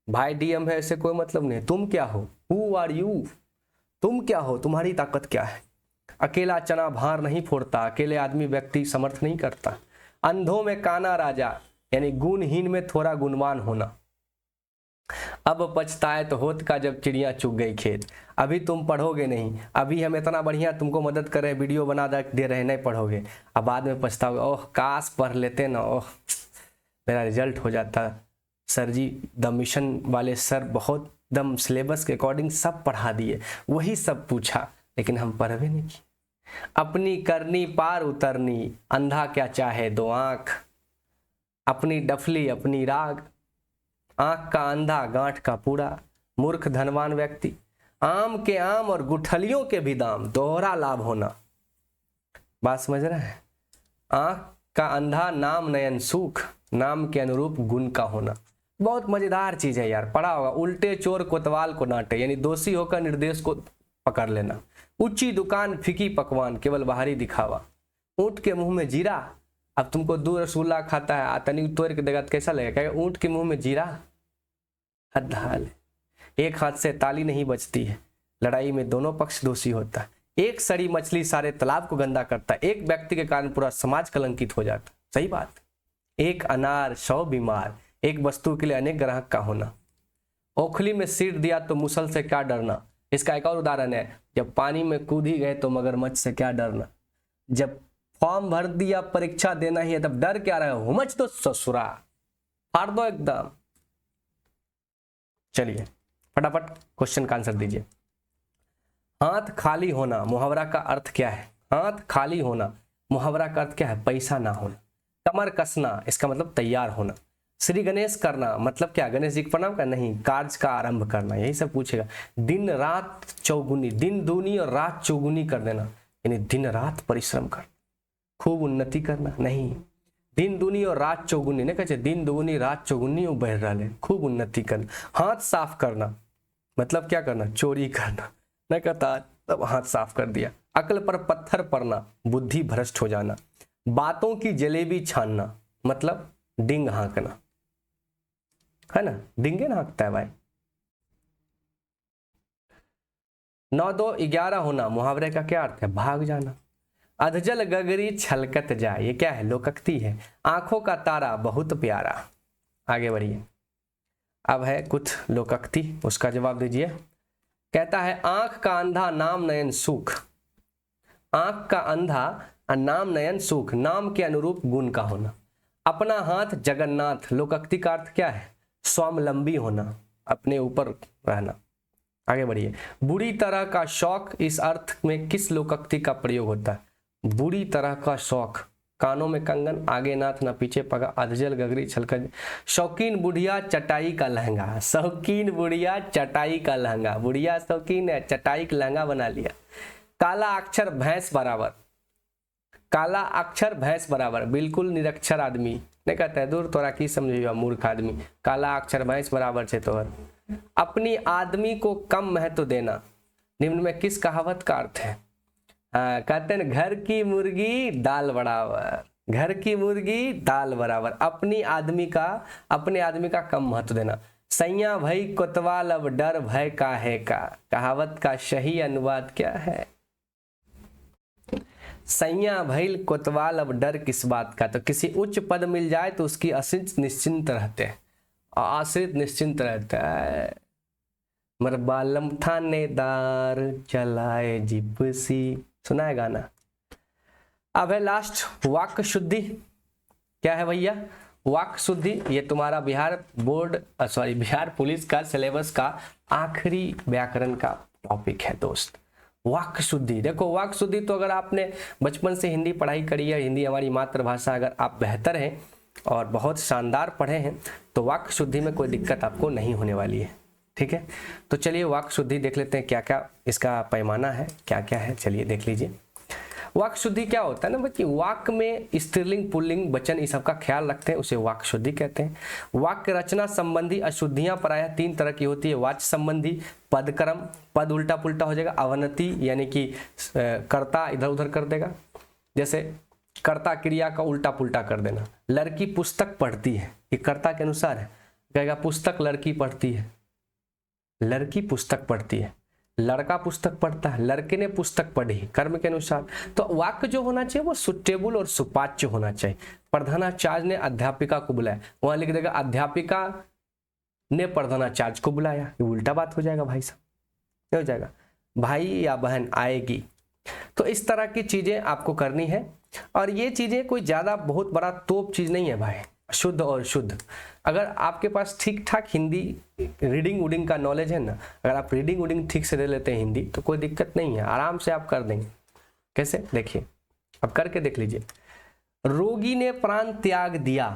भाई DM है ऐसे कोई मतलब नहीं। तुम क्या हो, हु आर यू? तुम क्या हो, तुम्हारी ताकत क्या है। अकेला चना भार नहीं फोड़ता, अकेले आदमी व्यक्ति समर्थ नहीं करता। अंधों में काना राजा, यानी गुणहीन में थोड़ा गुणवान होना। अब पछताए तो होत का जब चिड़िया चुग गई खेत। अभी तुम पढ़ोगे नहीं, अभी हम इतना बढ़िया तुमको मदद कर रहे, वीडियो बना दे रहे, नहीं पढ़ोगे, अब बाद में पछताओगे, ओह काश पढ़ लेते ना, ओह मेरा रिजल्ट हो जाता। सर जी द मिशन वाले सर बहुत दम सिलेबस के अकॉर्डिंग सब पढ़ा दिए, वही सब पूछा, लेकिन हम पढ़वे नहीं किए। अपनी करनी पार उतरनी, अंधा क्या चाहे दो आंख। अपनी डफली अपनी राग, आंख का अंधा गांठ का पूरा। मूर्ख धनवान व्यक्ति, आम के आम और गुठलियों के भी दाम, दोहरा लाभ होना। बात समझ रहे हैं। आंख का अंधा नाम नयन सूख, नाम के अनुरूप गुण का होना। बहुत मजेदार चीज है यार, पढ़ा होगा। उल्टे चोर कोतवाल को डांटे, यानी दोषी होकर निर्देश को पकड़ लेना। ऊंची दुकान फीकी पकवान, केवल बाहरी दिखावा। ऊंट के मुंह में जीरा, अब तुमको 2 रसगुल्ला खाता है, आतनी तोड़ के देगा तो कैसा लगेगा, कहेगा ऊंट के मुंह में जीरा, हद हाल है। एक हाथ से ताली नहीं बजती है, लड़ाई में दोनों पक्ष दोषी होता है। एक सड़ी मछली सारे तालाब को गंदा करता है, एक व्यक्ति के कारण पूरा समाज कलंकित हो जाता। सही बात। एक अनार 100 बीमार, एक वस्तु के लिए अनेक ग्राहक का होना। ओखली में सिर दिया तो मुसल से क्या डरना। इसका एक और उदाहरण है, जब पानी में कूद ही गए तो मगरमच्छ से क्या डरना। जब फॉर्म भर दिया परीक्षा देना ही है, तब डर क्या रहे, हुमच तो ससुरा, फाड़ दो एकदम। चलिए फटाफट क्वेश्चन का आंसर दीजिए। हाथ खाली होना, मुहावरा का अर्थ क्या है। हाथ खाली होना, मुहावरा का अर्थ क्या है, पैसा ना होना। कमर कसना, इसका मतलब तैयार होना। श्री गणेश करना, मतलब क्या, गणेश जी को प्रणाम करना, नहीं, कार्य का आरंभ करना, यही सब पूछेगा। दिन रात चौगुनी, दिन दूनी और रात चौगुनी कर देना, यानी दिन रात परिश्रम कर, खूब उन्नति करना, नहीं, दिन दूनी और रात चौगुनी नहीं कहते, दिन दुगुनी रात चौगुनी बढ़ रहा है, खूब उन्नति करना। हाथ साफ करना, मतलब क्या करना, चोरी करना, नहीं कहता तब हाथ साफ कर दिया। अकल पर पत्थर पड़ना, बुद्धि भ्रष्ट हो जाना। बातों की जलेबी छानना, मतलब डिंग हाँकना, है ना, डिंगे ना हाँकता है भाई। 9 2 11 होना, मुहावरे का क्या अर्थ है, भाग जाना। अधजल गगरी छलकत जाए, ये क्या है, लोकोक्ति है। आंखों का तारा बहुत प्यारा। आगे बढ़िए, अब है कुछ लोकोक्ति, उसका जवाब दीजिए। कहता है आंख का अंधा नाम नयन सुख। आंख का अंधा नाम नयन सुख, नाम के अनुरूप गुण का होना। अपना हाथ जगन्नाथ, लोकोक्ति का अर्थ क्या है, स्वावलंबी होना, अपने ऊपर रहना। आगे बढ़िए। बुरी तरह का शौक, इस अर्थ में किस लोकोक्ति का प्रयोग होता है, बुरी तरह का शौक। कानों में कंगन, आगे नाथ ना पीछे पगा, अधजल गगरी छलकत। शौकीन बुढ़िया चटाई का लहंगा, शौकीन बुढ़िया चटाई का लहंगा, बुढ़िया शौकीन है, चटाई का लहंगा बना लिया। काला अक्षर भैंस बराबर, काला अक्षर भैंस बराबर, बिल्कुल निरक्षर आदमी नहीं कहता है, दूर तोरा की समझिएगा मूर्ख आदमी, काला अक्षर भैंस बराबर छे तोहर। अपनी आदमी को कम महत्व देना, निम्न में किस कहावत का अर्थ है। कहते हैं घर की मुर्गी दाल बराबर, घर की मुर्गी दाल बराबर। अपने आदमी का कम महत्व देना। सैया भई कोतवाल अब डर भय काहे का, कहावत का सही अनुवाद क्या है। सैया भइल कोतवाल अब डर किस बात का, तो किसी उच्च पद मिल जाए तो उसकी आश्रित निश्चिंत रहते हैं, आश्रित निश्चिंत रहता है। मरबालम थानेदार चलाए जिप्सी, सुना है गाना। अब है लास्ट वाक्य शुद्धि। क्या है भैया, वाक्य शुद्धि। ये तुम्हारा बिहार पुलिस का सिलेबस का आखिरी व्याकरण का टॉपिक है दोस्त, वाक्य शुद्धि। देखो वाक्य शुद्धि तो अगर आपने बचपन से हिंदी पढ़ाई करी है, हिंदी हमारी मातृभाषा, अगर आप बेहतर हैं और बहुत शानदार पढ़े हैं तो वाक्य शुद्धि में कोई दिक्कत आपको नहीं होने वाली है। ठीक है, तो चलिए वाक्य शुद्धि देख लेते हैं, क्या क्या इसका पैमाना है, क्या क्या है, चलिए देख लीजिए। वाक्य शुद्धि क्या होता है ना बच्ची, वाक्य में स्त्रीलिंग पुल्लिंग वचन इस सब का ख्याल रखते हैं, उसे वाक्य शुद्धि कहते हैं। वाक्य रचना संबंधी अशुद्धियां प्रायः 3 तरह की होती है। वाच्य संबंधी, पदक्रम, पद उल्टा पुल्टा हो जाएगा। अवनति यानी कि कर्ता इधर उधर कर देगा, जैसे कर्ता क्रिया का उल्टा पुल्टा कर देना। लड़की पुस्तक पढ़ती है, ये कर्ता के अनुसार है, कहेगा पुस्तक लड़की पढ़ती है, लड़की पुस्तक पढ़ती है। लड़का पुस्तक पढ़ता है, लड़के ने पुस्तक पढ़ी कर्म के अनुसार। तो वाक्य जो होना चाहिए वो सुटेबल और सुपाच्य होना चाहिए। प्रधानाचार्य ने अध्यापिका को बुलाया, वहां लिख देगा अध्यापिका ने प्रधानाचार्य को बुलाया, ये उल्टा बात हो जाएगा भाई साहब, क्या हो जाएगा, भाई या बहन आएगी। तो इस तरह की चीजें आपको करनी है, और ये चीजें कोई ज्यादा बहुत बड़ा तोप चीज नहीं है भाई। शुद्ध और शुद्ध, अगर आपके पास ठीक ठाक हिंदी रीडिंग वूडिंग का नॉलेज है ना, अगर आप रीडिंग वूडिंग ठीक से ले लेते हैं हिंदी, तो कोई दिक्कत नहीं है, आराम से आप कर देंगे। कैसे, देखिए अब करके देख लीजिए। रोगी ने प्राण त्याग दिया,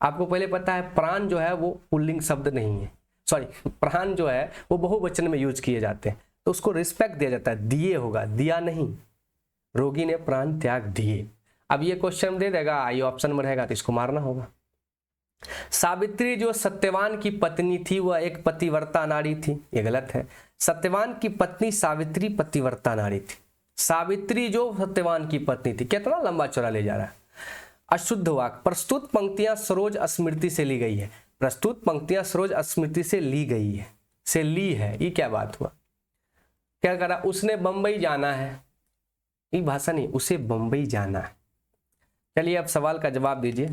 आपको पहले पता है प्राण जो है वो पुल्लिंग शब्द नहीं है, सॉरी प्राण जो है वो बहुवचन में यूज किए जाते हैं, तो उसको रिस्पेक्ट दिया जाता है, दिए होगा, दिया नहीं। रोगी ने प्राण त्याग दिए। अब ये क्वेश्चन दे देगा, ये ऑप्शन में रहेगा तो इसको मारना होगा। सावित्री जो सत्यवान की पत्नी थी वह एक पतिव्रता नारी थी, ये गलत है। सत्यवान की पत्नी सावित्री पतिव्रता नारी थी। सावित्री जो सत्यवान की पत्नी थी, कितना लंबा चौड़ा ले जा रहा है। अशुद्ध वाक्य, प्रस्तुत पंक्तियां सरोज स्मृति से ली गई है। प्रस्तुत पंक्तियां सरोज स्मृति से ली गई है, से ली है, ये क्या बात हुआ। क्या करा, उसने बंबई जाना है, ये भाषा नहीं, उसे बंबई जाना है। चलिए अब सवाल का जवाब दीजिए।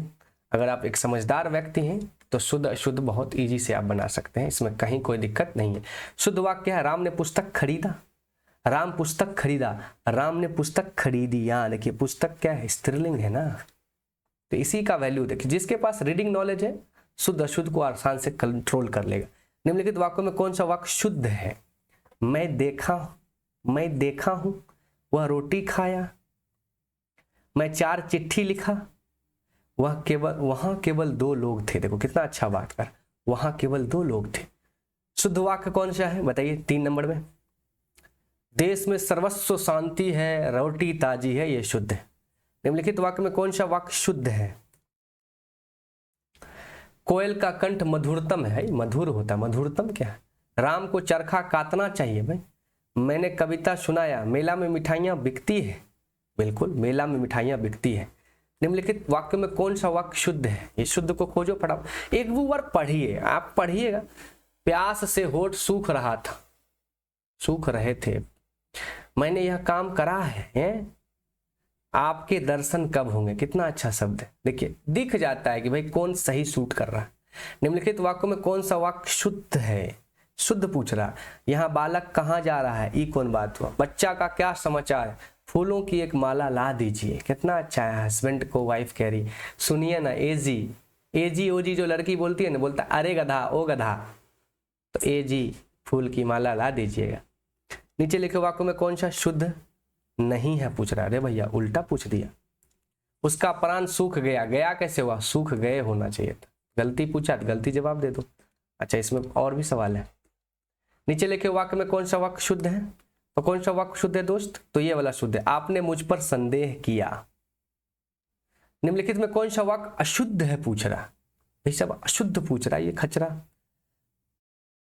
अगर आप एक समझदार व्यक्ति हैं तो शुद्ध अशुद्ध बहुत इजी से आप बना सकते हैं, इसमें कहीं कोई दिक्कत नहीं है। शुद्ध वाक्य क्या है, राम ने पुस्तक खरीदा, राम पुस्तक खरीदा, राम ने पुस्तक खरीदी। यहाँ देखिए पुस्तक क्या है, स्त्रीलिंग है ना, तो इसी का वैल्यू देखिए। जिसके पास रीडिंग नॉलेज है शुद्ध अशुद्ध को आसान से कंट्रोल कर लेगा। निम्नलिखित वाक्यों में कौन सा वाक्य शुद्ध है। मैं देखा हूं वह रोटी खाया, मैं 4 चिट्ठी लिखा, वहां केवल 2 लोग थे। देखो कितना अच्छा बात कर, वहां केवल 2 लोग थे। शुद्ध वाक्य कौन सा है बताइए, 3 नंबर में। देश में सर्वस्व शांति है, रोटी ताजी है, ये शुद्ध है। निम्नलिखित वाक्य में कौन सा वाक्य शुद्ध है। कोयल का कंठ मधुरतम है, मधुर होता है, मधुरतम क्या है। राम को चरखा काटना चाहिए भाई। मैंने कविता सुनाया, मेला में मिठाइयां बिकती है, बिल्कुल मेला में मिठाइयां बिकती है। निम्नलिखित वाक्य में कौन सा वाक्य शुद्ध है, ये शुद्ध को खोजो फटाफट। एक वो बार पढ़िए, आप पढ़िएगा। प्यास से होठ सूख रहा था, सूख रहे थे, मैंने यह काम करा है, आपके दर्शन कब होंगे। कितना अच्छा शब्द है, देखिए दिख जाता है कि भाई कौन सही सूट कर रहा है। निम्नलिखित वाक्यों में कौन सा वाक्य शुद्ध है, शुद्ध पूछ रहा। यहाँ बालक कहाँ जा रहा है, ई कौन बात हुआ। बच्चा का क्या समाचार, फूलों की एक माला ला दीजिए। कितना अच्छा है, हस्बैंड को वाइफ कह रही, सुनिए ना, एजी ओजी जो लड़की बोलती है ना, बोलता अरे गधा ओ गधा, तो एजी फूल की माला ला दीजिएगा। नीचे लिखे वाक्यों में कौन सा शुद्ध नहीं है पूछ रहा है। अरे भैया उल्टा पूछ दिया। उसका प्राण सूख गया, गया कैसे हुआ, सूख गए होना चाहिए था। गलती पूछा तो गलती जवाब दे दो। अच्छा इसमें और भी सवाल है। नीचे लिखे वाक्य में कौन सा वाक्य शुद्ध है, तो कौन सा वाक्य शुद्ध है दोस्त, तो ये वाला शुद्ध है। आपने मुझ पर संदेह किया। निम्नलिखित में कौन सा वाक्य अशुद्ध है पूछ रहा, भाई सब अशुद्ध पूछ रहा है ये खचरा।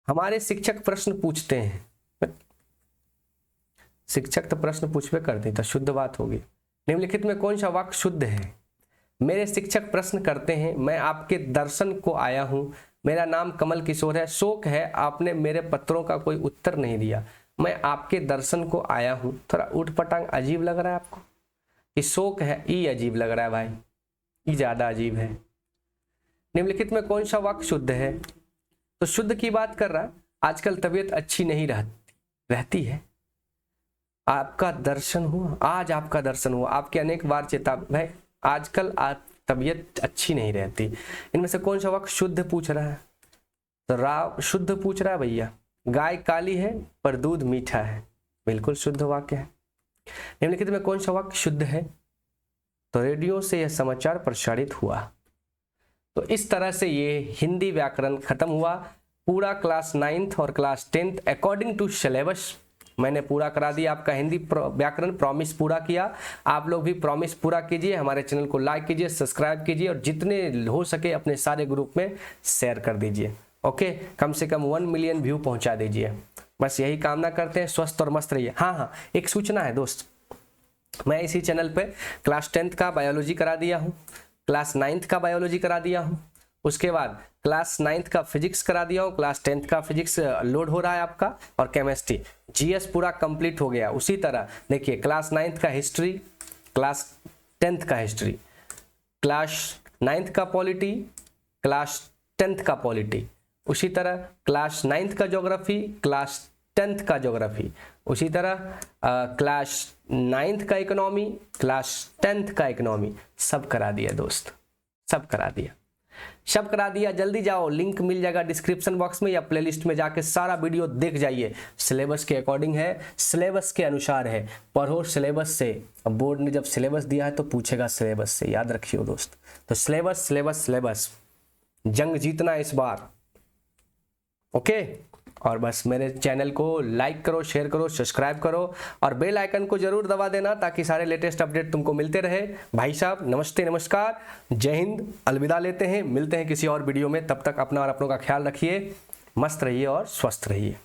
हमारे शिक्षक प्रश्न पूछते हैं, शिक्षक तो प्रश्न पूछवे करते तो शुद्ध बात होगी। निम्नलिखित में कौन सा वाक्य शुद्ध है। मेरे शिक्षक प्रश्न करते हैं, मैं आपके दर्शन को आया हूं, मेरा नाम कमल किशोर है, शोक है आपने मेरे पत्रों का कोई उत्तर नहीं दिया, मैं आपके दर्शन को आया हूं। थोड़ा उठपटांग अजीब लग रहा है आपको, कि शोक है ई अजीब लग रहा है भाई, ई ज्यादा अजीब है। निम्नलिखित में कौन सा वाक्य शुद्ध है, तो शुद्ध की बात कर रहा है। आजकल तबीयत अच्छी नहीं रहती है, आपका दर्शन हुआ, आज आपका दर्शन हुआ, आपके अनेक बार चेतावनी, भाई आजकल तबीयत अच्छी नहीं रहती। इनमें से कौन सा वाक्य शुद्ध पूछ रहा है, तो शुद्ध पूछ रहा है भैया। गाय काली है पर दूध मीठा है, बिल्कुल शुद्ध वाक्य है। निम्नलिखित में कौन सा वाक्य शुद्ध है, तो रेडियो से यह समाचार प्रसारित हुआ। तो इस तरह से ये हिंदी व्याकरण खत्म हुआ। पूरा क्लास 9th और class 10th according to syllabus मैंने पूरा करा दिया। आपका हिंदी व्याकरण प्रॉमिस पूरा किया। आप लोग भी प्रॉमिस पूरा कीजिए, हमारे चैनल को लाइक कीजिए, सब्सक्राइब कीजिए और जितने हो सके अपने सारे ग्रुप में शेयर कर दीजिए। ओके, कम से कम 1 मिलियन व्यू पहुंचा दीजिए, बस यही कामना करते हैं। स्वस्थ और मस्त रहिए। हाँ, एक सूचना है दोस्त, मैं इसी चैनल पे क्लास 10th का बायोलॉजी करा दिया हूँ, क्लास 9th का बायोलॉजी करा दिया हूँ, उसके बाद क्लास 9th का फिजिक्स करा दिया हूँ, क्लास 10th का फिजिक्स लोड हो रहा है आपका, और केमिस्ट्री, जीएस पूरा कंप्लीट हो गया। उसी तरह देखिए क्लास 9th का हिस्ट्री, क्लास 10th का हिस्ट्री, क्लास 9th का पॉलिटी, क्लास 10th का पॉलिटी, उसी तरह क्लास 9th का ज्योग्राफी, क्लास 10th का ज्योग्राफी, उसी तरह क्लास 9th का इकोनॉमी, क्लास 10th का इकोनॉमी, सब करा दिया दोस्त, सब करा दिया, सब करा दिया। जल्दी जाओ, लिंक मिल जाएगा डिस्क्रिप्शन बॉक्स में या प्लेलिस्ट में, जाके सारा वीडियो देख जाइए। सिलेबस के अकॉर्डिंग है, सिलेबस के अनुसार है, पढ़ो सिलेबस से। अब बोर्ड ने जब सिलेबस दिया है तो पूछेगा सिलेबस से, याद रखियो दोस्त। तो सिलेबस सिलेबस सिलेबस, जंग जीतना इस बार, ओके। और बस मेरे चैनल को लाइक करो, शेयर करो, सब्सक्राइब करो और बेल आइकन को जरूर दबा देना ताकि सारे लेटेस्ट अपडेट तुमको मिलते रहे। भाई साहब नमस्ते, नमस्कार, जय हिंद, अलविदा लेते हैं, मिलते हैं किसी और वीडियो में। तब तक अपना और अपनों का ख्याल रखिए, मस्त रहिए और स्वस्थ रहिए।